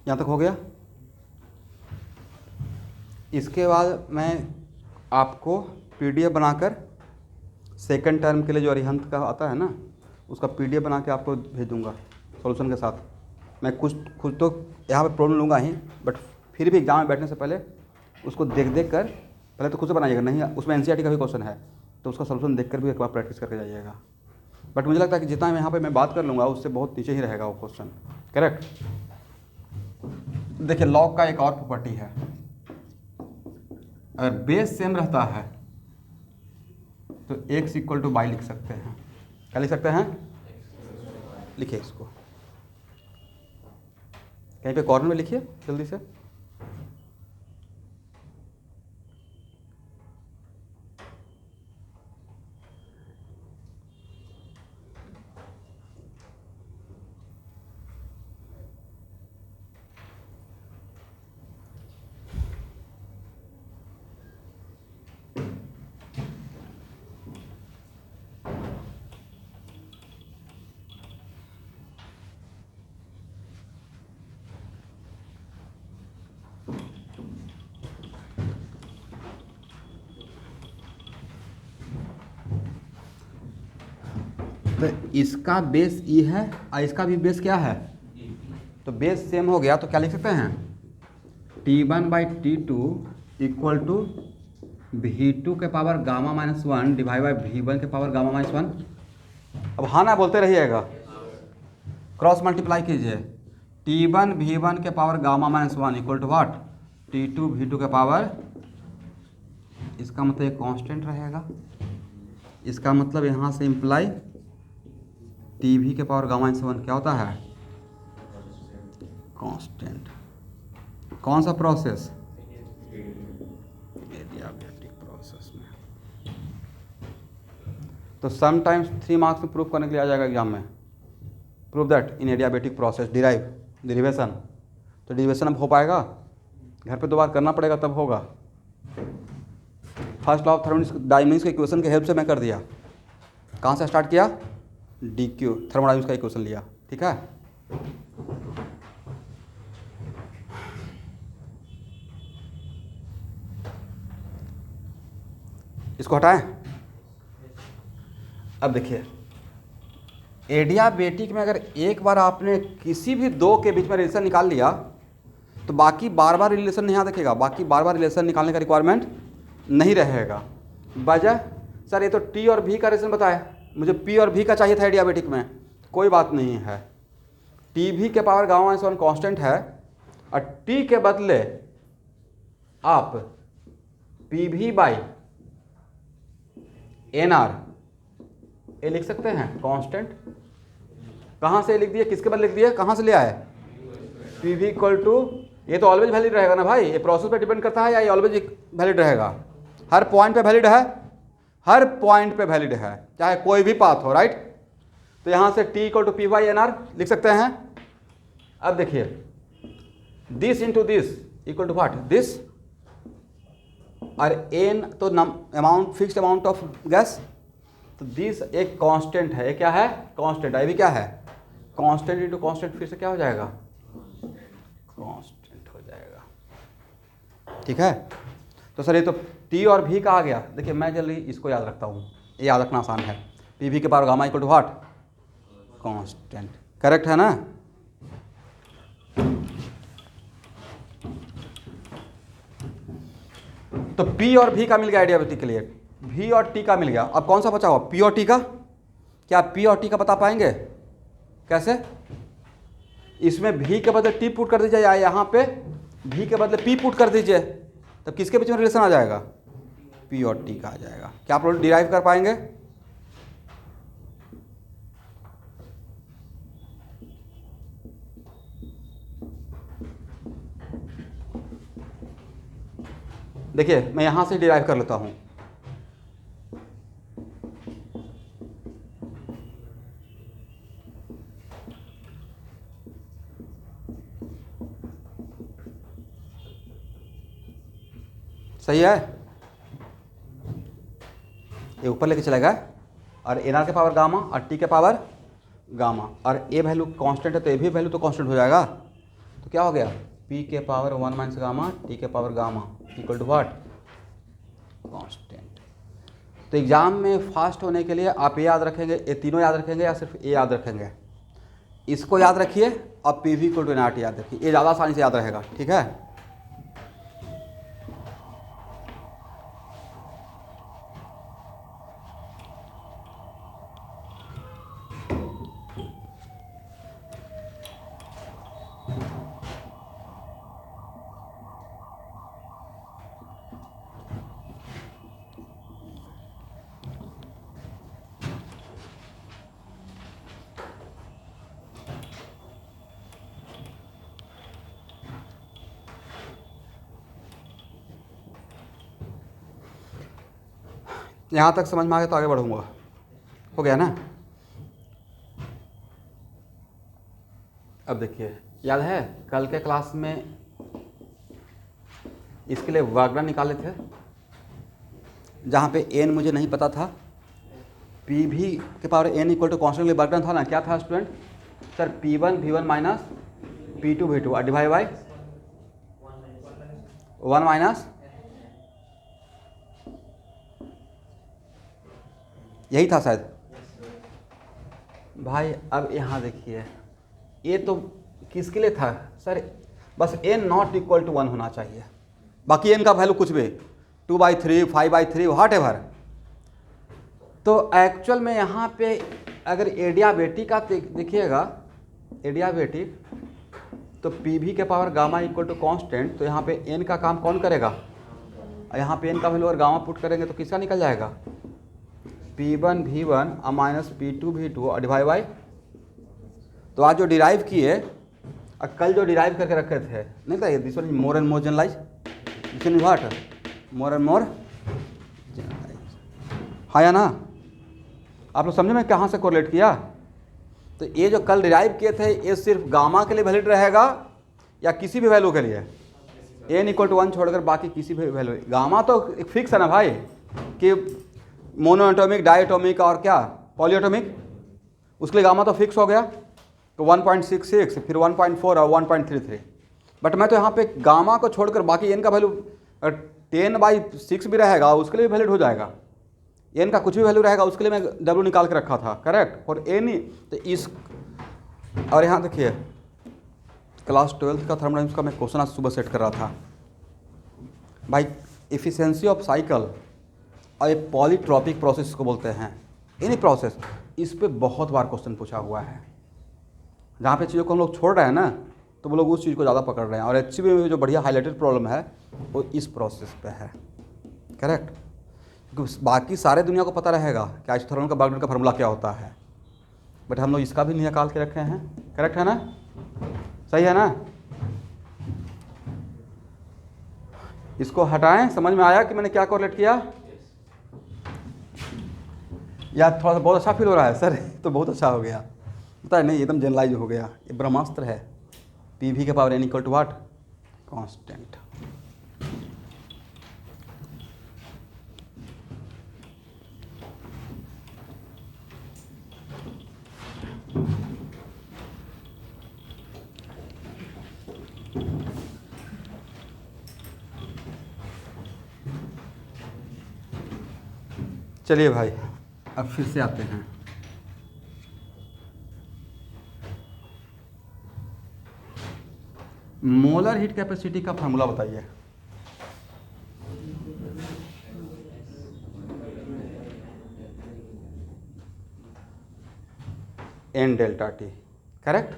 यहाँ तक हो गया। इसके बाद मैं आपको पीडीएफ बनाकर सेकंड टर्म के लिए जो अरिहंत का आता है ना, उसका पीडीएफ बना के आपको भेज दूँगा सॉल्यूशन के साथ। मैं कुछ खुद तो यहाँ पे प्रॉब्लम लूँगा ही, बट फिर भी एग्जाम में बैठने से पहले उसको देख कर पहले तो खुद से बनाइएगा, नहीं उसमें एनसीईआरटी का भी क्वेश्चन है तो उसका सॉल्यूशन देख कर भी एक बार प्रैक्टिस करके जाइएगा। बट मुझे लगता है कि जितना यहाँ पर मैं बात कर लूँगा उससे बहुत नीचे ही रहेगा वो क्वेश्चन। करेक्ट। देखिए लॉग का एक और प्रॉपर्टी है, अगर बेस सेम रहता है तो x इक्वल टू बाई लिख सकते हैं। क्या लिख सकते हैं? लिखिए इसको कहीं पे कॉर्नर में लिखिए जल्दी से। तो इसका बेस ई है और इसका भी बेस क्या है, तो बेस सेम हो गया तो क्या लिख सकते हैं, T1/T2 इक्वल टू V2 के पावर गामा-1 डिवाइड बाई V1 के पावर गामा-1। अब हाँ ना बोलते रहिएगा, क्रॉस मल्टीप्लाई कीजिए, T1 V1 के power gamma equal to what, T2 V2 के पावर, इसका मतलब एक कांस्टेंट रहेगा, इसका मतलब यहाँ से इम्प्लाई TV के पावर गामा-1 क्या होता है, कांस्टेंट। कौन सा प्रोसेस, एडियाबैटिक प्रोसेस में। तो समटाइम्स 3 मार्क्स में प्रूफ करने के लिए आ जाएगा एग्जाम में, prove that in adiabatic process derivation. तो डेरिवेशन अब हो पाएगा, घर पे 2 बार करना पड़ेगा तब होगा। फर्स्ट लॉ ऑफ थर्मोडायनेमिक्स के इक्वेशन के हेल्प से मैं कर दिया। कहाँ से स्टार्ट किया, डी क्यू थर्मोडायनेमिक्स का इक्वेशन लिया, ठीक है। इसको हटाएं। अब देखिए एडियाबेटिक में अगर एक बार आपने किसी भी दो के बीच में रिलेशन निकाल लिया तो बाकी बार बार रिलेशन नहीं याद रखेगा, बाकी बार बार रिलेशन निकालने का रिक्वायरमेंट नहीं रहेगा। वजह सर ये तो टी और भी का रिलेशन बताया, मुझे पी और भी का चाहिए था एडियाबेटिक में, कोई बात नहीं है। टी भी के पावर गामा -1 कांस्टेंट है और टी के बदले आप पी भी बाई एन आर ये लिख सकते हैं कांस्टेंट। कहाँ से लिख दिए, किसके बदले लिख दिए, कहाँ से ले आए, पी वी इक्वल टू, ये तो ऑलवेज वैलिड रहेगा ना भाई, ये प्रोसेस पे डिपेंड करता है या ये ऑलवेज वैलिड रहेगा, हर पॉइंट पे वैलिड है, हर पॉइंट पे वैलिड है चाहे कोई भी पाथ हो, राइट। तो यहाँ से T equal to P Y N R लिख सकते हैं। अब देखिए this into this equal to what, this और एन तो amount fixed amount of gas, तो दिस एक कांस्टेंट है, ये क्या है कांस्टेंट, ये भी क्या है कांस्टेंट इंटू कांस्टेंट, फिर से क्या हो जाएगा कांस्टेंट हो जाएगा, ठीक है। तो सर ये तो टी और भी का आ गया। देखिए मैं जल्दी इसको याद रखता हूँ, ये याद रखना आसान है, पी वी के power gamma equal to what constant, correct है ना। तो P और V का मिल गया एडियाबेटिक के लिए, V और T का मिल गया। अब कौन सा बचा हुआ P और T का, क्या P और T का बता पाएंगे कैसे, इसमें V के बदले T पुट कर दीजिए या यहाँ पे V के बदले P पुट कर दीजिए, तब किसके बीच में रिलेशन आ जाएगा, P और T का आ जाएगा। क्या आप लोग डिराइव कर पाएंगे, देखिए मैं यहाँ से डिराइव कर लेता हूँ। सही है, ये ऊपर लेके चला गया और एन आर के पावर गामा और टी के पावर गामा और ए वैल्यू कांस्टेंट है तो ए भी वैल्यू तो कांस्टेंट हो जाएगा। तो क्या हो गया पी के पावर 1 माइनस गामा टी के power gamma equal to what constant. तो एग्जाम में फास्ट होने के लिए आप ये याद रखेंगे, ये तीनों याद रखेंगे या सिर्फ ए याद रखेंगे, इसको याद रखिए और P V equal to N R T याद रखिए, ये ज़्यादा आसानी से याद रहेगा, ठीक है। यहाँ तक समझ में आ गया तो आगे बढ़ूँगा, हो गया ना। अब देखिए याद है कल के क्लास में इसके लिए वर्गमूल निकाले थे, जहाँ पे एन मुझे नहीं पता था, पी भी के power n equal to constant के लिए वर्गमूल था ना, क्या था student sir P1 V1 minus P2 V2 और डिवाइड बाई 1 माइनस, यही था शायद भाई। अब यहाँ देखिए ये तो किसके लिए था सर, बस n नॉट इक्वल टू 1 होना चाहिए, बाकी n का वैल्यू कुछ भी 2/3 5/3 व्हाट एवर। तो एक्चुअल में यहाँ पे अगर एडियाबेटिक का देखिएगा, एडियाबेटिक तो पी भी के power gamma equal to constant, तो यहाँ पे n का काम कौन करेगा, यहाँ पे n का वैल्यू और गामा पुट करेंगे तो किसका निकल जाएगा P1 V1 minus P2 V2 और डिवाइड बाई। तो आज जो डिराइव किए और कल जो डिराइव करके रखे थे नहीं था, this one more and more generalise, this one what more and more generalize, हाँ या ना। आप लोग समझे मैं कहाँ से कोरिलेट किया। तो ये जो कल डिराइव किए थे ये सिर्फ गामा के लिए वैलिड रहेगा या किसी भी वैल्यू के लिए, n इक्वल टू 1 छोड़कर बाकी किसी भी वैल्यू। गामा तो फिक्स है ना भाई कि मोनोएटॉमिक डायटोमिक और क्या पॉलीएटॉमिक, उसके लिए गामा तो फिक्स हो गया, तो 1.66 फिर 1.4 और 1.33। बट मैं तो यहाँ पे गामा को छोड़कर बाकी एन का वैल्यू 10/6 भी रहेगा, उसके लिए भी वैलिड हो जाएगा। एन का कुछ भी वैल्यू रहेगा उसके लिए मैं डब्ल्यू निकाल के रखा था, करेक्ट, फॉर एन ही। तो इस और यहाँ देखिए क्लास 12th का थर्मोडायनामिक्स का मैं क्वेश्चन आज सुबह सेट कर रहा था भाई, एफिशिएंसी ऑफ साइकिल और एक पॉलीट्रॉपिक प्रोसेस को बोलते हैं, एनी प्रोसेस, इस पे बहुत बार क्वेश्चन पूछा हुआ है। जहाँ पे चीज़ों को हम लोग छोड़ रहे हैं ना, तो वो लोग उस चीज़ को ज़्यादा पकड़ रहे हैं। और HCB में जो बढ़िया हाईलाइटेड प्रॉब्लम है वो इस प्रोसेस पे है, करेक्ट। क्योंकि बाकी सारे दुनिया को पता रहेगा कि आइसोथर्मल का बर्गनर का फार्मूला क्या होता है, बट हम लोग इसका भी निकाल के रखे हैं, करेक्ट है ना, सही है ना। इसको हटाएं, समझ में आया कि मैंने क्या कोरिलेट किया? या थोड़ा सा बहुत अच्छा फील हो रहा है सर? तो बहुत अच्छा हो गया, पता है नहीं, एकदम जनरलाइज हो गया। ये ब्रह्मास्त्र है, PV के power n equal to what? Constant. चलिए भाई, अब फिर से आते हैं। मोलर हीट कैपेसिटी का फार्मूला बताइए। N delta T, correct.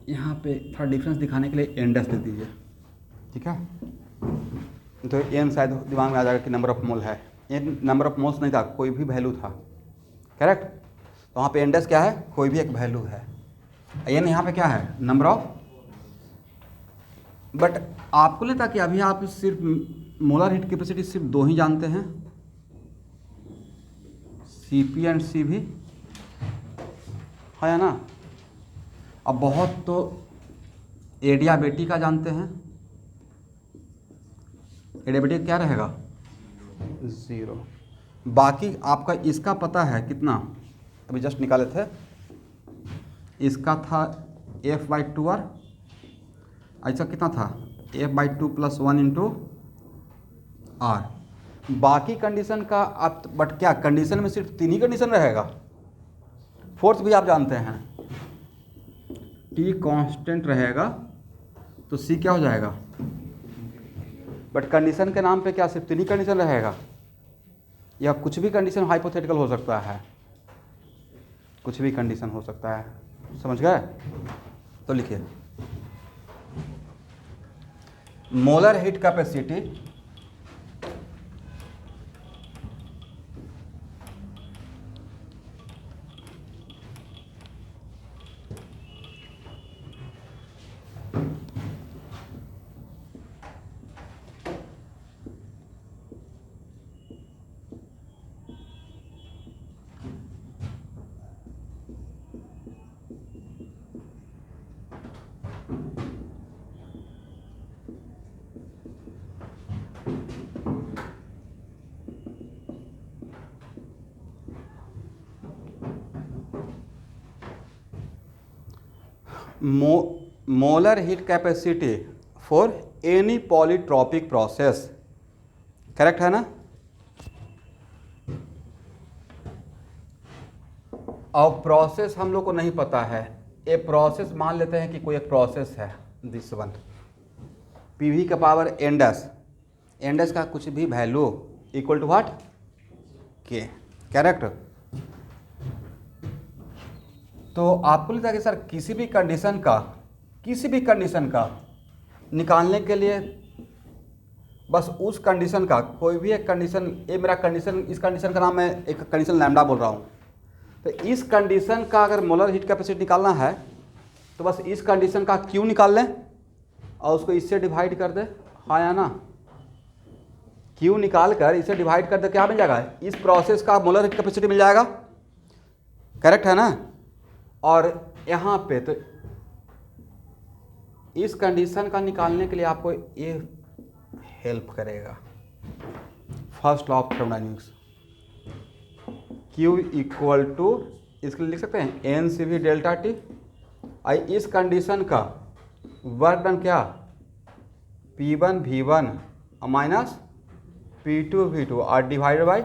यहाँ पे थोड़ा डिफरेंस दिखाने के लिए N डैश दे दीजिए, ठीक है। तो N शायद दिमाग में आ जाएगा कि नंबर ऑफ मोल है। N नंबर ऑफ मोल्स नहीं था, कोई भी वैल्यू था, करेक्ट। तो वहाँ पे N डैश क्या है? कोई भी एक वैल्यू है। N यहाँ पे क्या है? Number of. बट आपको लगता कि अभी आप सिर्फ मोलर हीट कैपेसिटी सिर्फ दो ही जानते हैं, Cp एंड Cv, है ना। अब बहुत तो एडियाबेटी का जानते हैं। एडियाबेटी क्या रहेगा? 0। बाकी आपका इसका पता है कितना, अभी जस्ट निकाले थे, इसका था F/2R, ऐसा कितना था? F/2 + 1 × R। बाकी कंडीशन का आप, बट क्या कंडीशन में सिर्फ 3 ही कंडीशन रहेगा? फोर्थ भी आप जानते हैं, T कांस्टेंट रहेगा तो C क्या हो जाएगा? बट कंडीशन के नाम पे क्या सिर्फ 3 ही कंडीशन रहेगा, या कुछ भी कंडीशन हाइपोथेटिकल हो सकता है? कुछ भी कंडीशन हो सकता है, समझ गए? तो लिखिए molar heat capacity molar heat capacity for any polytropic process, correct है ना। और प्रोसेस हम लोग को नहीं पता है, ए प्रोसेस मान लेते हैं कि कोई एक प्रोसेस है, दिस वन, PV का पावर n डैश का कुछ भी value equal to what? K, correct. तो आपको लगता है कि सर किसी भी कंडीशन का निकालने के लिए बस उस कंडीशन का कोई भी एक कंडीशन, ये मेरा कंडीशन, इस कंडीशन का नाम मैं एक कंडीशन लैम्डा बोल रहा हूँ, तो इस कंडीशन का अगर मोलर हीट कैपेसिटी निकालना है तो बस इस कंडीशन का Q निकाल लें और उसको इससे डिवाइड कर दे, हाँ या ना। Q निकाल कर इसे डिवाइड कर दे, क्या मिल जाएगा? इस प्रोसेस का मोलर हीट कैपेसिटी मिल जाएगा, करेक्ट है ना। और यहाँ पे तो इस कंडीशन का निकालने के लिए आपको ये हेल्प करेगा, first law of thermodynamics. Q equal to, इसके लिए लिख सकते हैं N C V delta T. आई इस कंडीशन का वर्क डन क्या, P1 V1 minus P2 V2 और divided by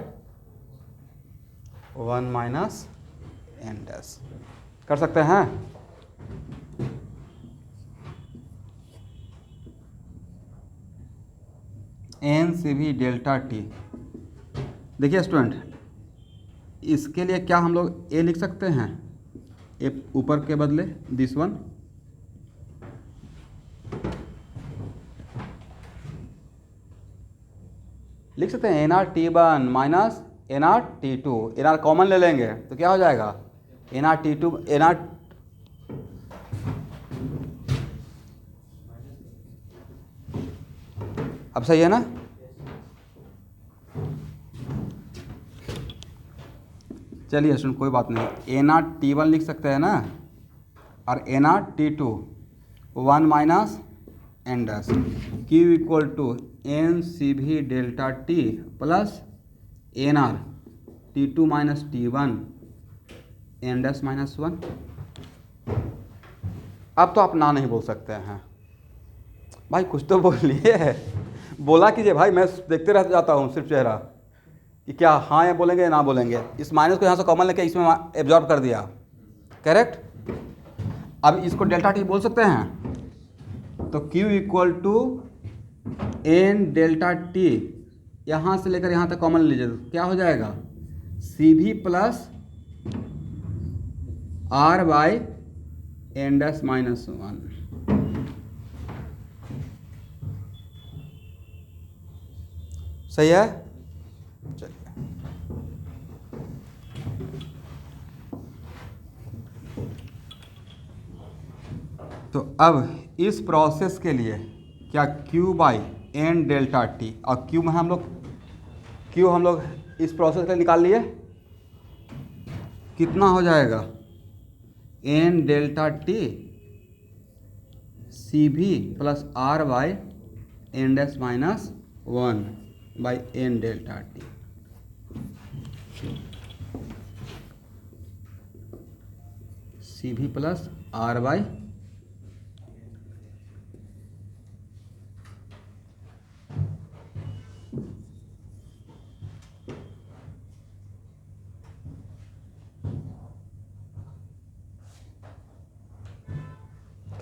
1 minus N dash. कर सकते हैं। N C V delta T. देखिए स्टूडेंट, इसके लिए क्या हम लोग ए लिख सकते हैं, ए ऊपर के बदले दिस वन, लिख सकते हैं N R T one minus N R T two. N R common ले लेंगे तो क्या हो जाएगा, N R T two N R, अब सही है ना। चलिए सुन, कोई बात नहीं, एन आर टी वन लिख सकते हैं ना, और N R T two 1 minus N dash. Q equal to N C V delta T plus N R T two minus T one N dash minus 1। अब तो आप ना नहीं बोल सकते हैं भाई, कुछ तो बोलिए, बोला कीजिए भाई, मैं देखते रह जाता हूँ सिर्फ चेहरा कि क्या हाँ या बोलेंगे या ना बोलेंगे। इस माइनस को यहाँ से कॉमन लेके इसमें एब्जॉर्ब कर दिया, करेक्ट। अब इसको डेल्टा टी बोल सकते हैं, तो Q equal to N delta T, यहाँ से लेकर यहाँ तक कॉमन लीजिए तो क्या हो जाएगा, C V plus R by N dash minus 1। सही है। चलिए तो अब इस प्रोसेस के लिए क्या Q by N delta T, और Q में हम लोग इस प्रोसेस के लिए निकाल लिए, कितना हो जाएगा, N delta T C V plus R by N dash minus 1 by N delta T. C V plus R by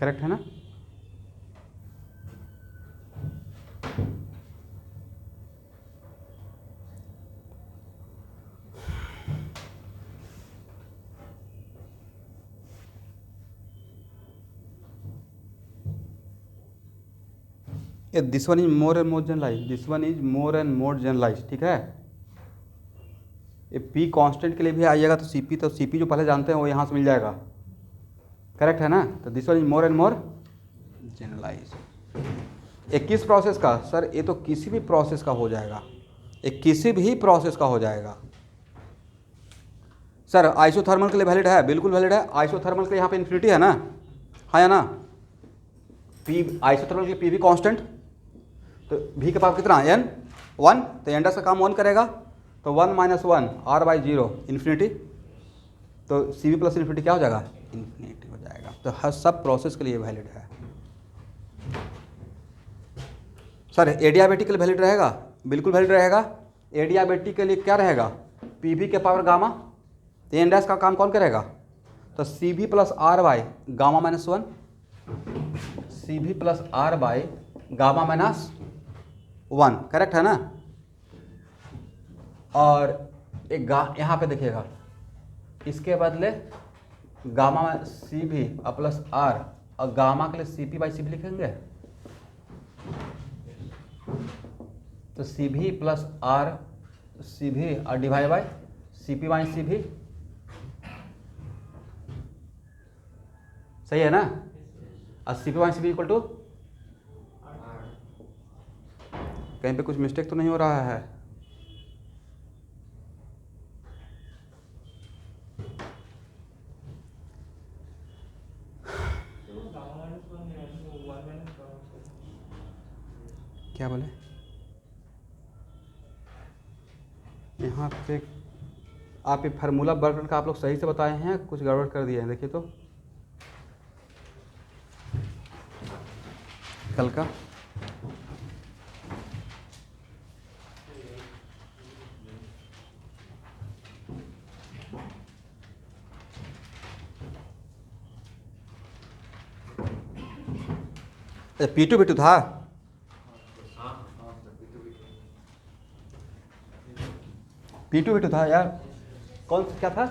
correct है ना। ये this one is more and more generalise, this one is more and more generalize, ठीक है। ये P constant के लिए भी आइएगा तो सीपी जो पहले जानते हैं वो यहाँ से मिल जाएगा, करेक्ट है ना। तो this one is more and more generalize. ये किस प्रोसेस का, सर ये तो किसी भी प्रोसेस का हो जाएगा, ये किसी भी प्रोसेस का हो जाएगा। सर आइसोथर्मल के लिए वैलिड है, बिल्कुल वैलिड है। आइसोथर्मल के लिए यहाँ पे इन्फिनिटी है ना, हाँ या ना। पी आइसोथर्मल के लिए पी भी कांस्टेंट, तो भी के पास कितना एन 1, तो एन डैश का काम 1 करेगा, तो 1 माइनस 1 आर बाई 0 इन्फिनिटी, तो सी वी प्लस इन्फिनिटी क्या हो जाएगा, इन्फिनिटी हो जाएगा। तो हर सब प्रोसेस के लिए वैलिड है। सर एडियाबेटिक के लिए वैलिड रहेगा, बिल्कुल वैलिड रहेगा। एडियाबेटिक के लिए क्या रहेगा, पी भी के पावर गामा, तो एन डैश का काम कौन करेगा, तो C V plus R by gamma minus 1, C V plus R by gamma minus 1, correct है ना। और एक यहाँ पे देखिएगा, इसके बदले गामा में सी भी प्लस आर, और गामा के लिए सी पी बाई सी भी लिखेंगे, तो C V plus are C V और divide by C P by C V, सही है ना। और सी P by C V equal to, कहीं पे कुछ मिस्टेक तो नहीं हो रहा है। क्या बोले, यहाँ पे आप ये फार्मूला वर्क का आप लोग सही से बताए हैं, कुछ गड़बड़ कर दिए हैं, देखिए तो कल का P2 V2 था, P2 V2 था यार, कौन सा क्या था,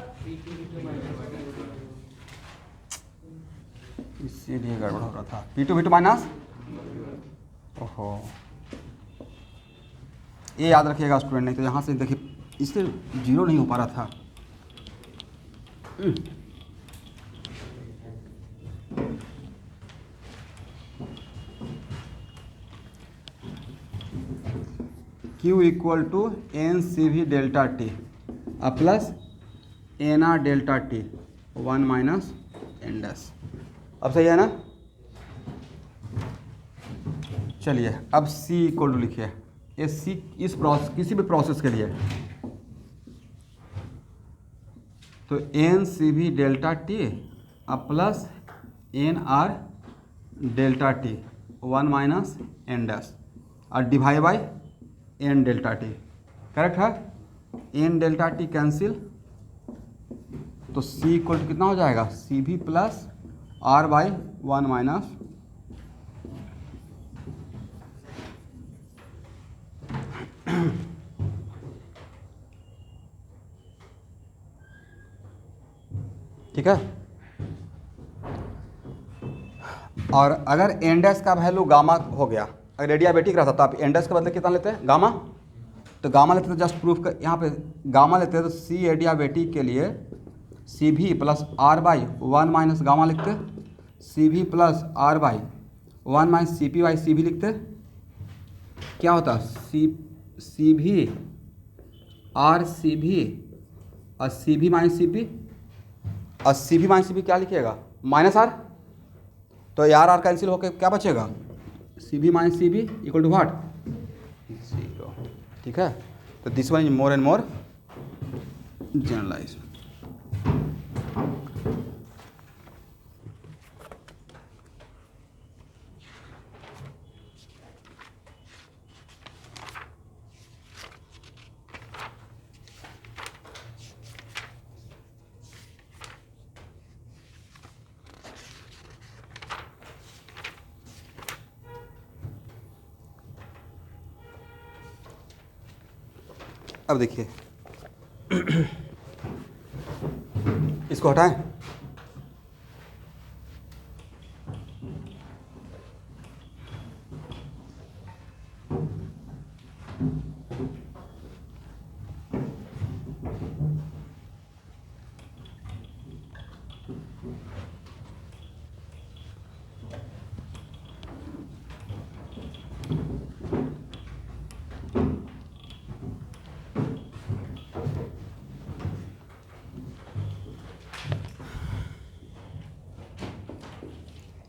इसीलिए गड़बड़ हो रहा था। P2 V2 माइनस, ओहो, ये याद रखिएगा स्टूडेंट, नहीं तो यहाँ से देखिए इससे जीरो नहीं हो पा रहा था। Q equal to N C V delta T plus N R delta T 1 minus N dash. अब सही है ना? चलिए अब C इक्वल टू लिखिए, ये C इस प्रोसेस किसी भी प्रोसेस के लिए तो N C V delta T plus N R delta T 1 minus N dash और divide by N delta T. Correct है? एन डेल्टा टी कैंसिल, तो C इक्वल टू कितना हो जाएगा, C V plus R by 1 minus ठीक है। और अगर एन डैश का वैल्यू गामा हो गया, अगर एडियाबेटिक रहता तो आप एन डैश के बदले कितना लेते हैं, गामा, तो गामा लेते तो जस्ट प्रूफ कर यहाँ पे गामा लेते हैं तो सी एडियाबेटिक के लिए C V plus R by 1 minus gamma लिखते, C V plus R by 1 minus C P by C V लिखते, क्या होता सी भी आर सी भी और सी भी माइनस सी पी, और सी भी माइनस सी पी क्या लिखिएगा, माइनस आर, तो आर आर कैंसिल होकर क्या बचेगा, C V minus C V equal to what, 0। ठीक है, तो this one is more and more generalize. अब देखिए इसको हटाएं,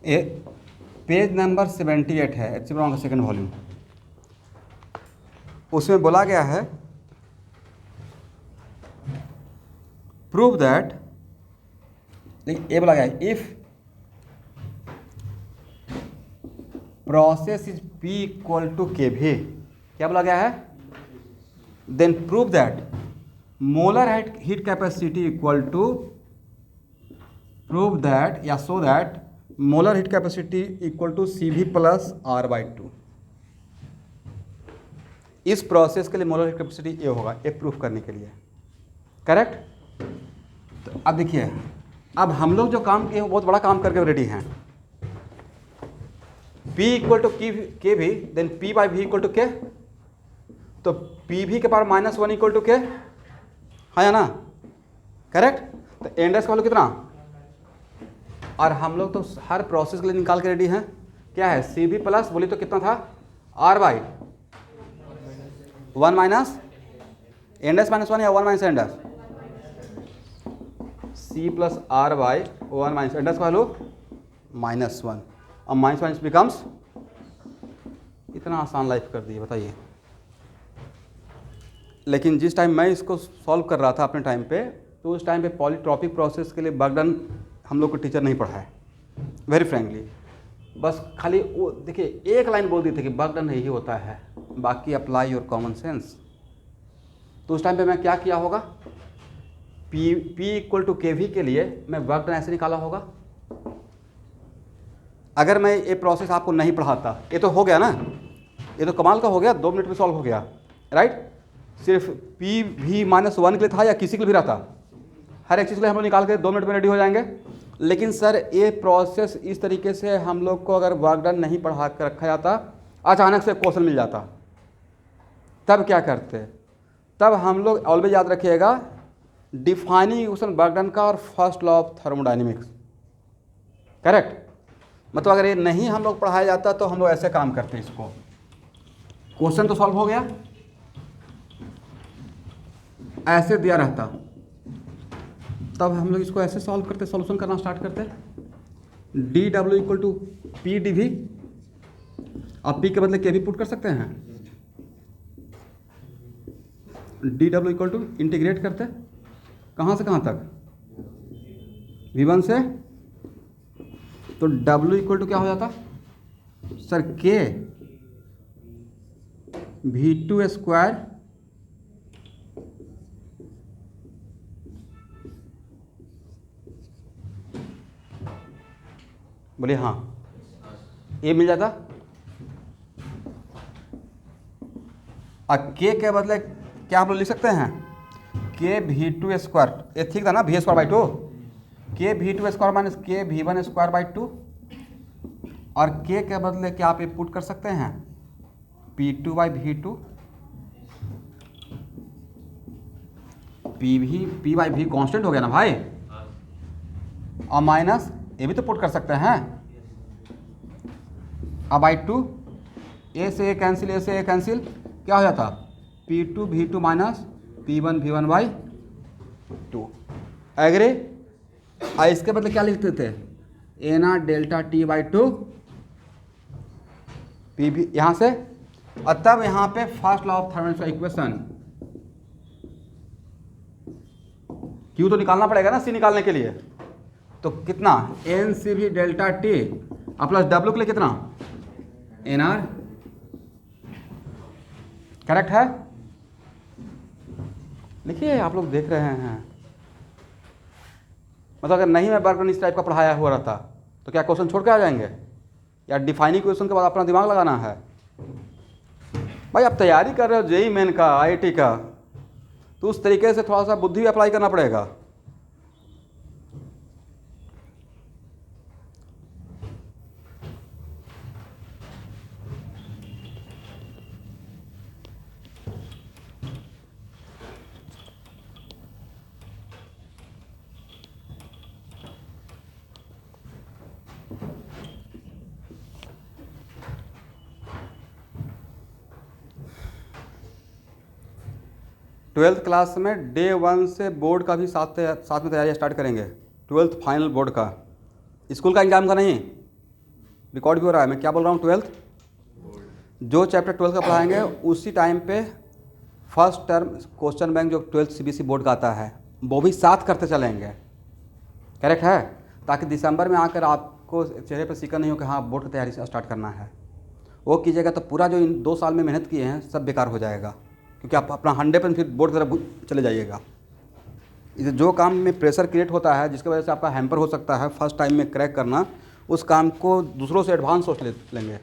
ये पेज नंबर 78 है एप्सिलॉन का सेकंड वॉल्यूम, उसमें बोला गया है प्रूव दैट, ये बोला गया है if process is P equal to K V, क्या बोला गया है, then prove that molar heat capacity equal to, prove that या show that molar heat capacity equal to C V plus R by 2। इस प्रोसेस के लिए molar heat capacity ये होगा, ये प्रूफ करने के लिए। करेक्ट? तो अब देखिए, अब हम लोग जो काम किए बहुत बड़ा काम करके रेडी हैं। P इक्वल टू के भी, देन P बाई भी इक्वल टू के, तो P भी के पावर -1 इक्वल टू के, हाँ या ना? करेक्ट? तो एन डैश का वैल्यू कितना, और हम लोग तो हर प्रोसेस के लिए निकाल के रेडी हैं, क्या है, सी भी प्लस बोली तो कितना था, R by 1 minus N dash -1 या 1 minus N dash, C plus R by 1 minus N dash का वैल्यू -1, और माइनस माइनस बिकम्स, इतना आसान लाइफ कर दिए, बताइए। लेकिन जिस टाइम मैं इसको सॉल्व कर रहा था अपने टाइम पे, तो उस टाइम पे पॉलीट्रॉपिक प्रोसेस के लिए वर्क डन हम लोग को टीचर नहीं पढ़ाए, वेरी फ्रेंकली। बस खाली वो देखिए एक लाइन बोल दी थी कि वर्क डन यही होता है, बाकी अप्लाई योर कॉमन सेंस। तो उस टाइम पे मैं क्या किया होगा, P = KV के लिए मैं वर्क डन ऐसे निकाला होगा। अगर मैं ये प्रोसेस आपको नहीं पढ़ाता, ये तो हो गया ना, ये तो कमाल का हो गया, 2 मिनट में सॉल्व हो गया, राइट। सिर्फ PV-1 के लिए था या किसी के लिए भी रहता, हर एक चीज़ के लिए हम लोग निकाल के 2 मिनट में रेडी हो जाएंगे। लेकिन सर ये प्रोसेस इस तरीके से हम लोग को अगर वर्क डन नहीं पढ़ा कर रखा जाता, अचानक से क्वेश्चन मिल जाता, तब क्या करते? तब हम लोग ऑलवेज याद रखिएगा डिफाइनिंग इक्वेशन वर्क डन का और first law of thermodynamics, correct. मतलब अगर ये नहीं हम लोग पढ़ाया जाता तो हम लोग ऐसे काम करते हैं, इसको क्वेश्चन तो सॉल्व हो गया, ऐसे दिया रहता, तब हम लोग इसको ऐसे सॉल्व करते, सॉल्यूशन करना स्टार्ट करते। DW = PdV, आप P के बदले KV पुट कर सकते हैं। DW = इंटीग्रेट करते, कहाँ से कहाँ तक, V1 से, तो W = क्या हो जाता सर, K V2² बोलिए हाँ, ये मिल जाता। और K के बदले क्या आप लोग लिख सकते हैं, K V2², ये ठीक था ना, V²/2, K V2² - K V1²/2, और K के बदले क्या आप ये पुट कर सकते हैं, P2/V2 P/V कांस्टेंट हो गया ना भाई, और माइनस ये भी तो पुट कर सकते हैं, अब by2, A से A कैंसिल, A से A कैंसिल, क्या हो जाता, P2V2 - P1V1/2, एग्री। और इसके बदले क्या लिखते थे, nR∆T/2 PV यहाँ से, और तब यहाँ पे फर्स्ट लॉ ऑफ थर्मोडायनेमिक्स का इक्वेशन, Q तो निकालना पड़ेगा ना C निकालने के लिए, तो कितना NCV∆T और प्लस W के लिए कितना NR, करेक्ट है। लिखिए, आप लोग देख रहे हैं, मतलब अगर नहीं मैं वर्क डन इस टाइप का पढ़ाया हुआ रहता तो क्या क्वेश्चन छोड़ के आ जाएंगे, या डिफाइनिंग क्वेश्चन के बाद अपना दिमाग लगाना है। भाई आप तैयारी कर रहे हो JEE मेन का, IIT का, तो उस तरीके से थोड़ा सा बुद्धि अप्लाई करना पड़ेगा। ट्वेल्थ क्लास में डे 1 से बोर्ड का भी साथ में तैयारी स्टार्ट करेंगे, 12th फाइनल बोर्ड का, स्कूल का एग्ज़ाम का नहीं, रिकॉर्ड भी हो रहा है। मैं क्या बोल रहा हूँ, 12th जो चैप्टर 12th का पढ़ाएंगे उसी टाइम पे फर्स्ट टर्म क्वेश्चन बैंक जो 12th CBSE बोर्ड का आता है वो भी साथ करते चलेंगे, करेक्ट है, ताकि दिसंबर में आकर आपको चेहरे पर शिकन नहीं हो कि हाँ बोर्ड की तैयारी से स्टार्ट करना है। वो कीजिएगा तो पूरा जो इन 2 साल में मेहनत किए हैं सब बेकार हो जाएगा, क्योंकि आप अपना 100% फिर बोर्ड की तरफ चले जाइएगा। इसे जो काम में प्रेशर क्रिएट होता है जिसकी वजह से आपका हैम्पर हो सकता है फर्स्ट टाइम में क्रैक करना, उस काम को दूसरों से एडवांस सोच लेंगे।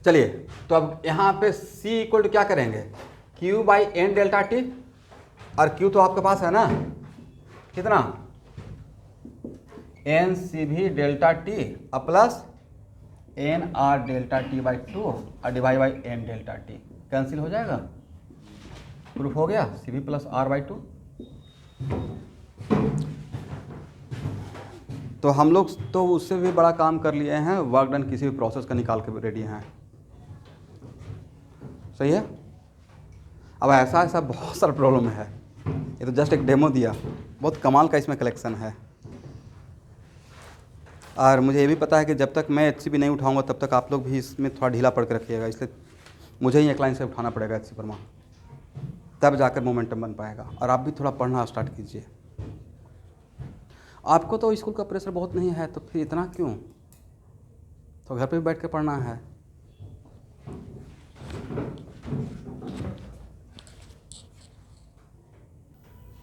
चलिए, तो अब यहाँ पे C = क्या करेंगे, Q/N∆T, और Q तो आपके पास है ना, कितना NCV∆T प्लस nR∆T/2 और /N∆T कैंसिल हो जाएगा, प्रूफ हो गया, CV + R/2। तो हम लोग तो उससे भी बड़ा काम कर लिए हैं, वर्क डन किसी भी प्रोसेस का निकाल के रेडी हैं, सही है। अब ऐसा बहुत सारा प्रॉब्लम है, ये तो जस्ट एक डेमो दिया, बहुत कमाल का इसमें कलेक्शन है। और मुझे ये भी पता है कि जब तक मैं HCB नहीं उठाऊंगा तब तक आप लोग भी इसमें थोड़ा ढीला पड़ के रखिएगा, इसलिए मुझे ही एक लाइन से उठाना पड़ेगा एच सी वर्मा, तब जाकर मोमेंटम बन पाएगा। और आप भी थोड़ा पढ़ना स्टार्ट कीजिए। आपको तो स्कूल का प्रेशर बहुत नहीं है, तो फिर इतना क्यों, तो घर पे भी बैठ के पढ़ना है।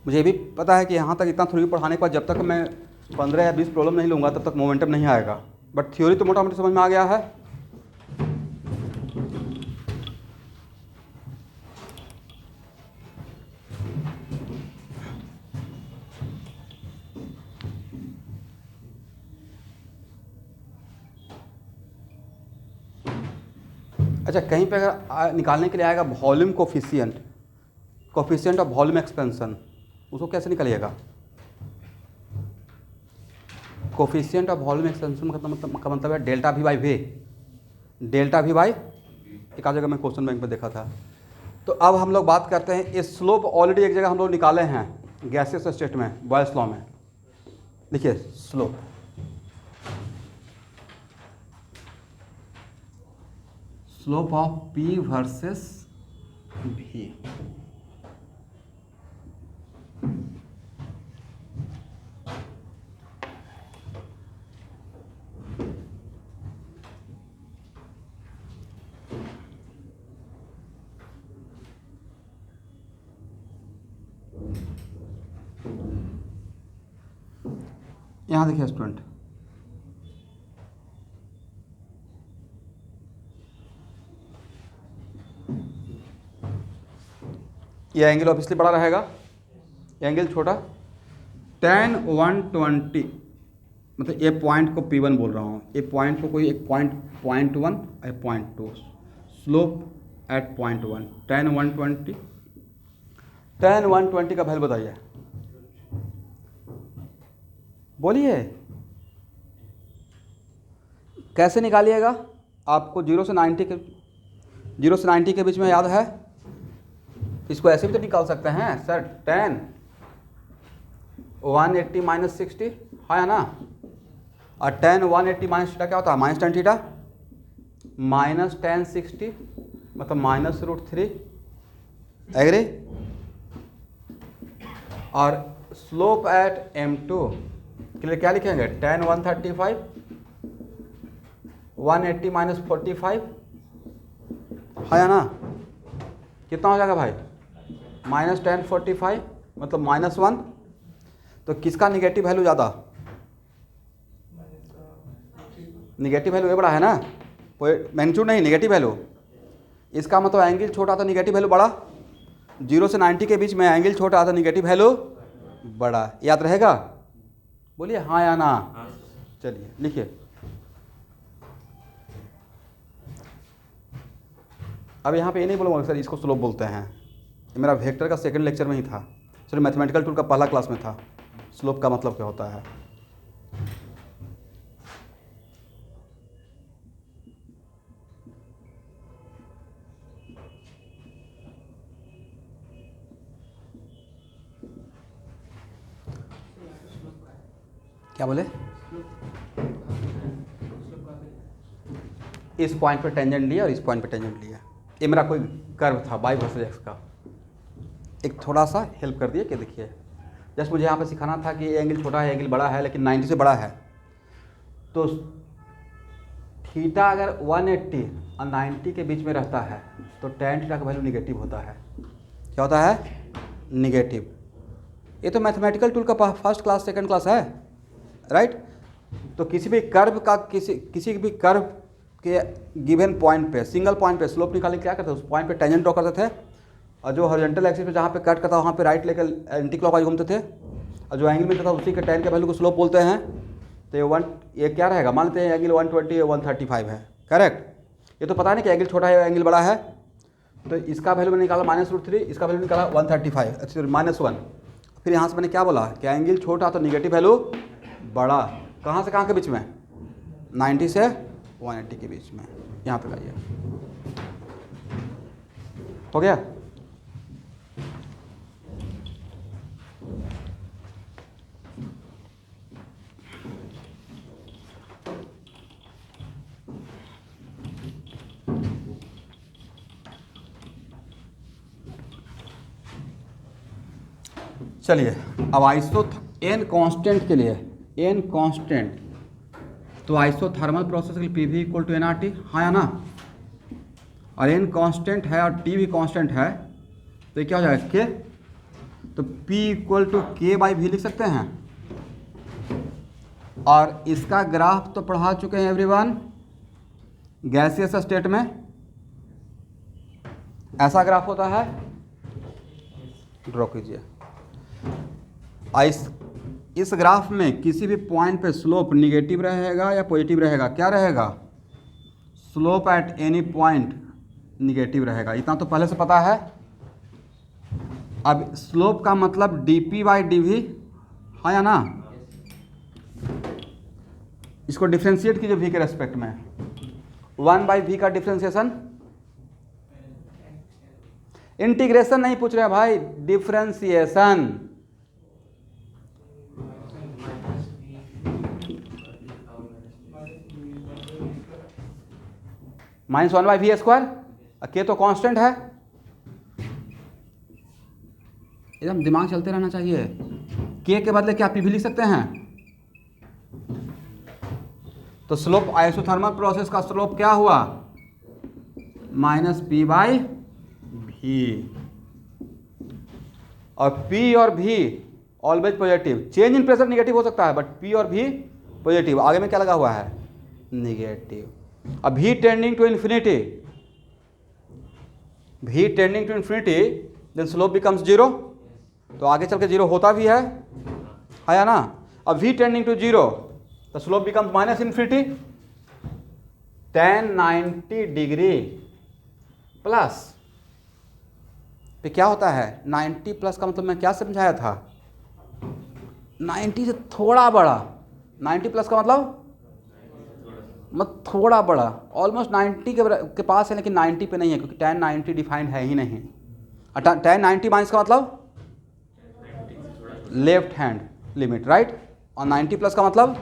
मुझे भी पता है कि यहाँ तक इतना थ्योरी पढ़ाने के बाद जब तक मैं 15 या 20 प्रॉब्लम नहीं लूँगा तब तक मोमेंटम नहीं आएगा, बट थ्योरी तो मोटा मोटी समझ में आ गया है। अच्छा, कहीं पे अगर निकालने के लिए आएगा volume coefficient, coefficient of volume expansion, उसको कैसे निकालिएगा? कोफिशिएंट ऑफ वॉल्यूम एक्सपेंशन का मतलब है delta we by way, delta we by, एक आध जगह मैं क्वेश्चन बैंक में देखा था। तो अब हम लोग बात करते हैं, ये स्लोप ऑलरेडी एक जगह हम लोग निकाले हैं गैसियस स्टेट में, बॉयल्स लॉ में। देखिए slope, slope of P versus भी, यहाँ देखिए स्टूडेंट, ये एंगल ऑब्वियसली बड़ा रहेगा, ये एंगल छोटा। tan 120, मतलब ये पॉइंट को P1 बोल रहा हूँ, ये पॉइंट को कोई एक पॉइंट 0.1 और 0.2, स्लोप एट 0.1, tan 120, tan 120 का वैल्यू बताइए, बोलिए कैसे निकालिएगा? आपको 0 से 90 के बीच में याद है? इसको ऐसे भी तो निकाल सकते हैं सर, tan 180 माइनस 60 है ना, और tan 180 माइनस थीटा क्या होता है? Minus tan theta, minus tan 60 मतलब माइनस √3, एग्री? और स्लोप एट m2 के लिए क्या लिखेंगे? tan 135, 180 माइनस 45 है ना, कितना हो जाएगा भाई? माइनस tan 45 मतलब -1। तो किसका निगेटिव वैल्यू ज़्यादा? निगेटिव वैल्यू ये बड़ा है ना, कोई मैग्नीट्यूड नहीं, निगेटिव वैल्यू। इसका मतलब एंगल छोटा तो निगेटिव वैल्यू बड़ा, 0 से 90 के बीच में एंगल छोटा तो निगेटिव वैल्यू बड़ा, याद रहेगा? बोलिए हाँ या ना। चलिए लिखिए, अब यहाँ पे ये नहीं बोलूँगा सर इसको स्लोप बोलते हैं, ये मेरा वेक्टर का सेकंड लेक्चर में ही था, सॉरी मैथमेटिकल टूल का पहला क्लास में था, स्लोप का मतलब क्या होता है। क्या बोले? इस पॉइंट पे टेंजेंट लिया और इस पॉइंट पे टेंजेंट लिया, ये मेरा कोई कर्व था y वर्सेस x का, एक थोड़ा सा हेल्प कर दिया कि देखिए जस्ट मुझे यहाँ पे सिखाना था कि एंगल छोटा है, एंगल बड़ा है, लेकिन 90 से बड़ा है। तो थीटा अगर 180 और 90 के बीच में रहता है तो tan थीटा का वैल्यू निगेटिव होता है। क्या होता है? निगेटिव। ये तो मैथमेटिकल टूल का फर्स्ट क्लास सेकंड क्लास है, राइट? तो किसी भी कर्व का किसी भी कर्व के गिवन पॉइंट पे, सिंगल पॉइंट पे स्लोप निकालने क्या करते थे? उस पॉइंट पे टेंजेंट ड्रॉ करते थे, और जो हॉरिजॉन्टल एक्सिस पे जहाँ पे कट करता वहाँ पे राइट लेकर एंटी क्लॉकवाइज घूमते थे, और जो एंगल मिलता था उसी के tan के वैल्यू को स्लोप बोलते हैं। तो ये क्या रहेगा? मान लेते हैं एंगल 120 और 135 है, करेक्ट? ये तो पता नहीं कि एंगल छोटा है एंगल बड़ा है, तो इसका वैल्यू मैंने निकाला -√3, इसका वैल्यू निकाला 135, अच्छा -1। फिर यहाँ से मैंने क्या बोला कि एंगल छोटा तो निगेटिव वैल्यू बड़ा, कहाँ से कहाँ के बीच में? 90 से 180 के बीच में। यहाँ तक आइए, हो गया? चलिए अब एन कांस्टेंट के लिए, एन कांस्टेंट, तो आइसोथर्मल प्रोसेस के लिए P V equal to N R T, हाँ या ना। और एन कांस्टेंट है और टी भी कांस्टेंट है, तो ये क्या हो जाएगा के, तो P इक्वल टू के बाई वी लिख सकते हैं। और इसका ग्राफ तो पढ़ा चुके हैं एवरीवन, गैसियस स्टेट में ऐसा ग्राफ होता है, ड्रॉ कीजिए। इस ग्राफ में किसी भी पॉइंट पे स्लोप निगेटिव रहेगा या पॉजिटिव रहेगा, क्या रहेगा, slope at any point negative रहेगा, इतना तो पहले से पता है। अब स्लोप का मतलब dp बाई dv, हाँ या ना। इसको डिफ्रेंशिएट कीजिए v के रेस्पेक्ट में, 1 बाई वी का डिफ्रेंशिएशन, इंटीग्रेशन नहीं पूछ रहे हैं भाई, डिफ्रेंशिएशन। -1 बाई वी स्क्वायर, के तो कांस्टेंट है, एकदम दिमाग चलते रहना चाहिए। के बदले क्या पी भी लिख सकते हैं। तो स्लोप आइसोथर्मल प्रोसेस का स्लोप क्या हुआ, -p बाई भी। और P और V always positive, change in pressure negative हो सकता है बट P और V पॉजिटिव। आगे में क्या लगा हुआ है, निगेटिव। अब V tending to infinity, V tending to infinity, then slope becomes 0, तो आगे चल के 0 होता भी है या ना। अब V टेंडिंग टू 0, तो slope becomes minus infinity, tan 90 degree plus पे क्या होता है 90 प्लस का मतलब मैं क्या समझाया था, 90 से थोड़ा बड़ा, 90 प्लस का मतलब थोड़ा बड़ा, ऑलमोस्ट 90 के पास है लेकिन 90 पे नहीं है, क्योंकि tan 90 डिफाइंड है ही नहीं। tan 90 माइनस का मतलब लेफ्ट हैंड लिमिट, राइट, और 90 प्लस का मतलब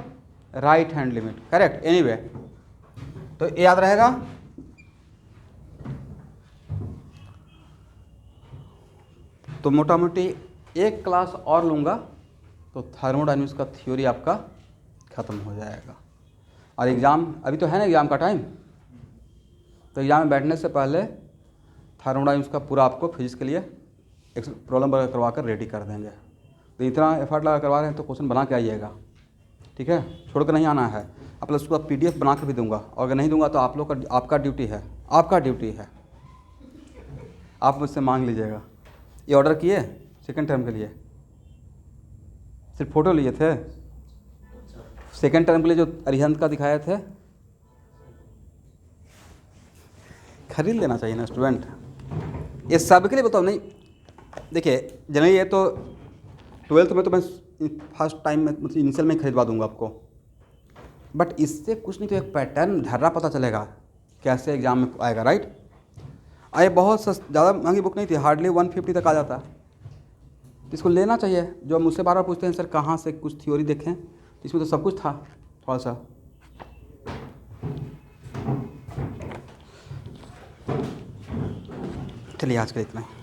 right hand limit, correct. Anyway तो ये याद रहेगा। तो मोटा मोटी एक क्लास और लूँगा तो थर्मोडायनेमिक्स का थ्योरी आपका ख़त्म हो जाएगा। और एग्ज़ाम अभी तो है ना, एग्ज़ाम का टाइम, तो एग्ज़ाम में बैठने से पहले थर्मोडायनेमिक्स का पूरा आपको फिजिक्स के लिए एक प्रॉब्लम वगैरह करवा कर रेडी कर देंगे। तो इतना एफर्ट लगा करवा रहे हैं तो क्वेश्चन बना के आइएगा, ठीक है, छोड़ कर नहीं आना है। अब प्लस उसका PDF बना कर भी दूंगा, और अगर नहीं दूंगा तो आप लोग का, आपका ड्यूटी है, आपका ड्यूटी है, आप मुझसे मांग लीजिएगा। ये ऑर्डर किए सेकंड टर्म के लिए, सिर्फ फ़ोटो लिए थे, सेकंड टर्म के लिए जो अरिहंत का दिखाए थे, खरीद लेना चाहिए ना स्टूडेंट। ये सब के लिए बताओ नहीं, देखिए जनरली ये तो 12th में तो मैं फर्स्ट टाइम में मतलब इनिशियल में खरीदवा दूंगा आपको, बट इससे कुछ नहीं तो एक पैटर्न ढर्रा पता चलेगा कैसे एग्जाम में आएगा, राइट। ये बहुत ज़्यादा महंगी बुक नहीं थी, हार्डली 150 तक आ जाता, इसको लेना चाहिए। जो मुझसे बार बार पूछते हैं सर कहाँ से कुछ थ्योरी देखें, इसमें तो सब कुछ था थोड़ा सा। चलिए आज के इतना ही।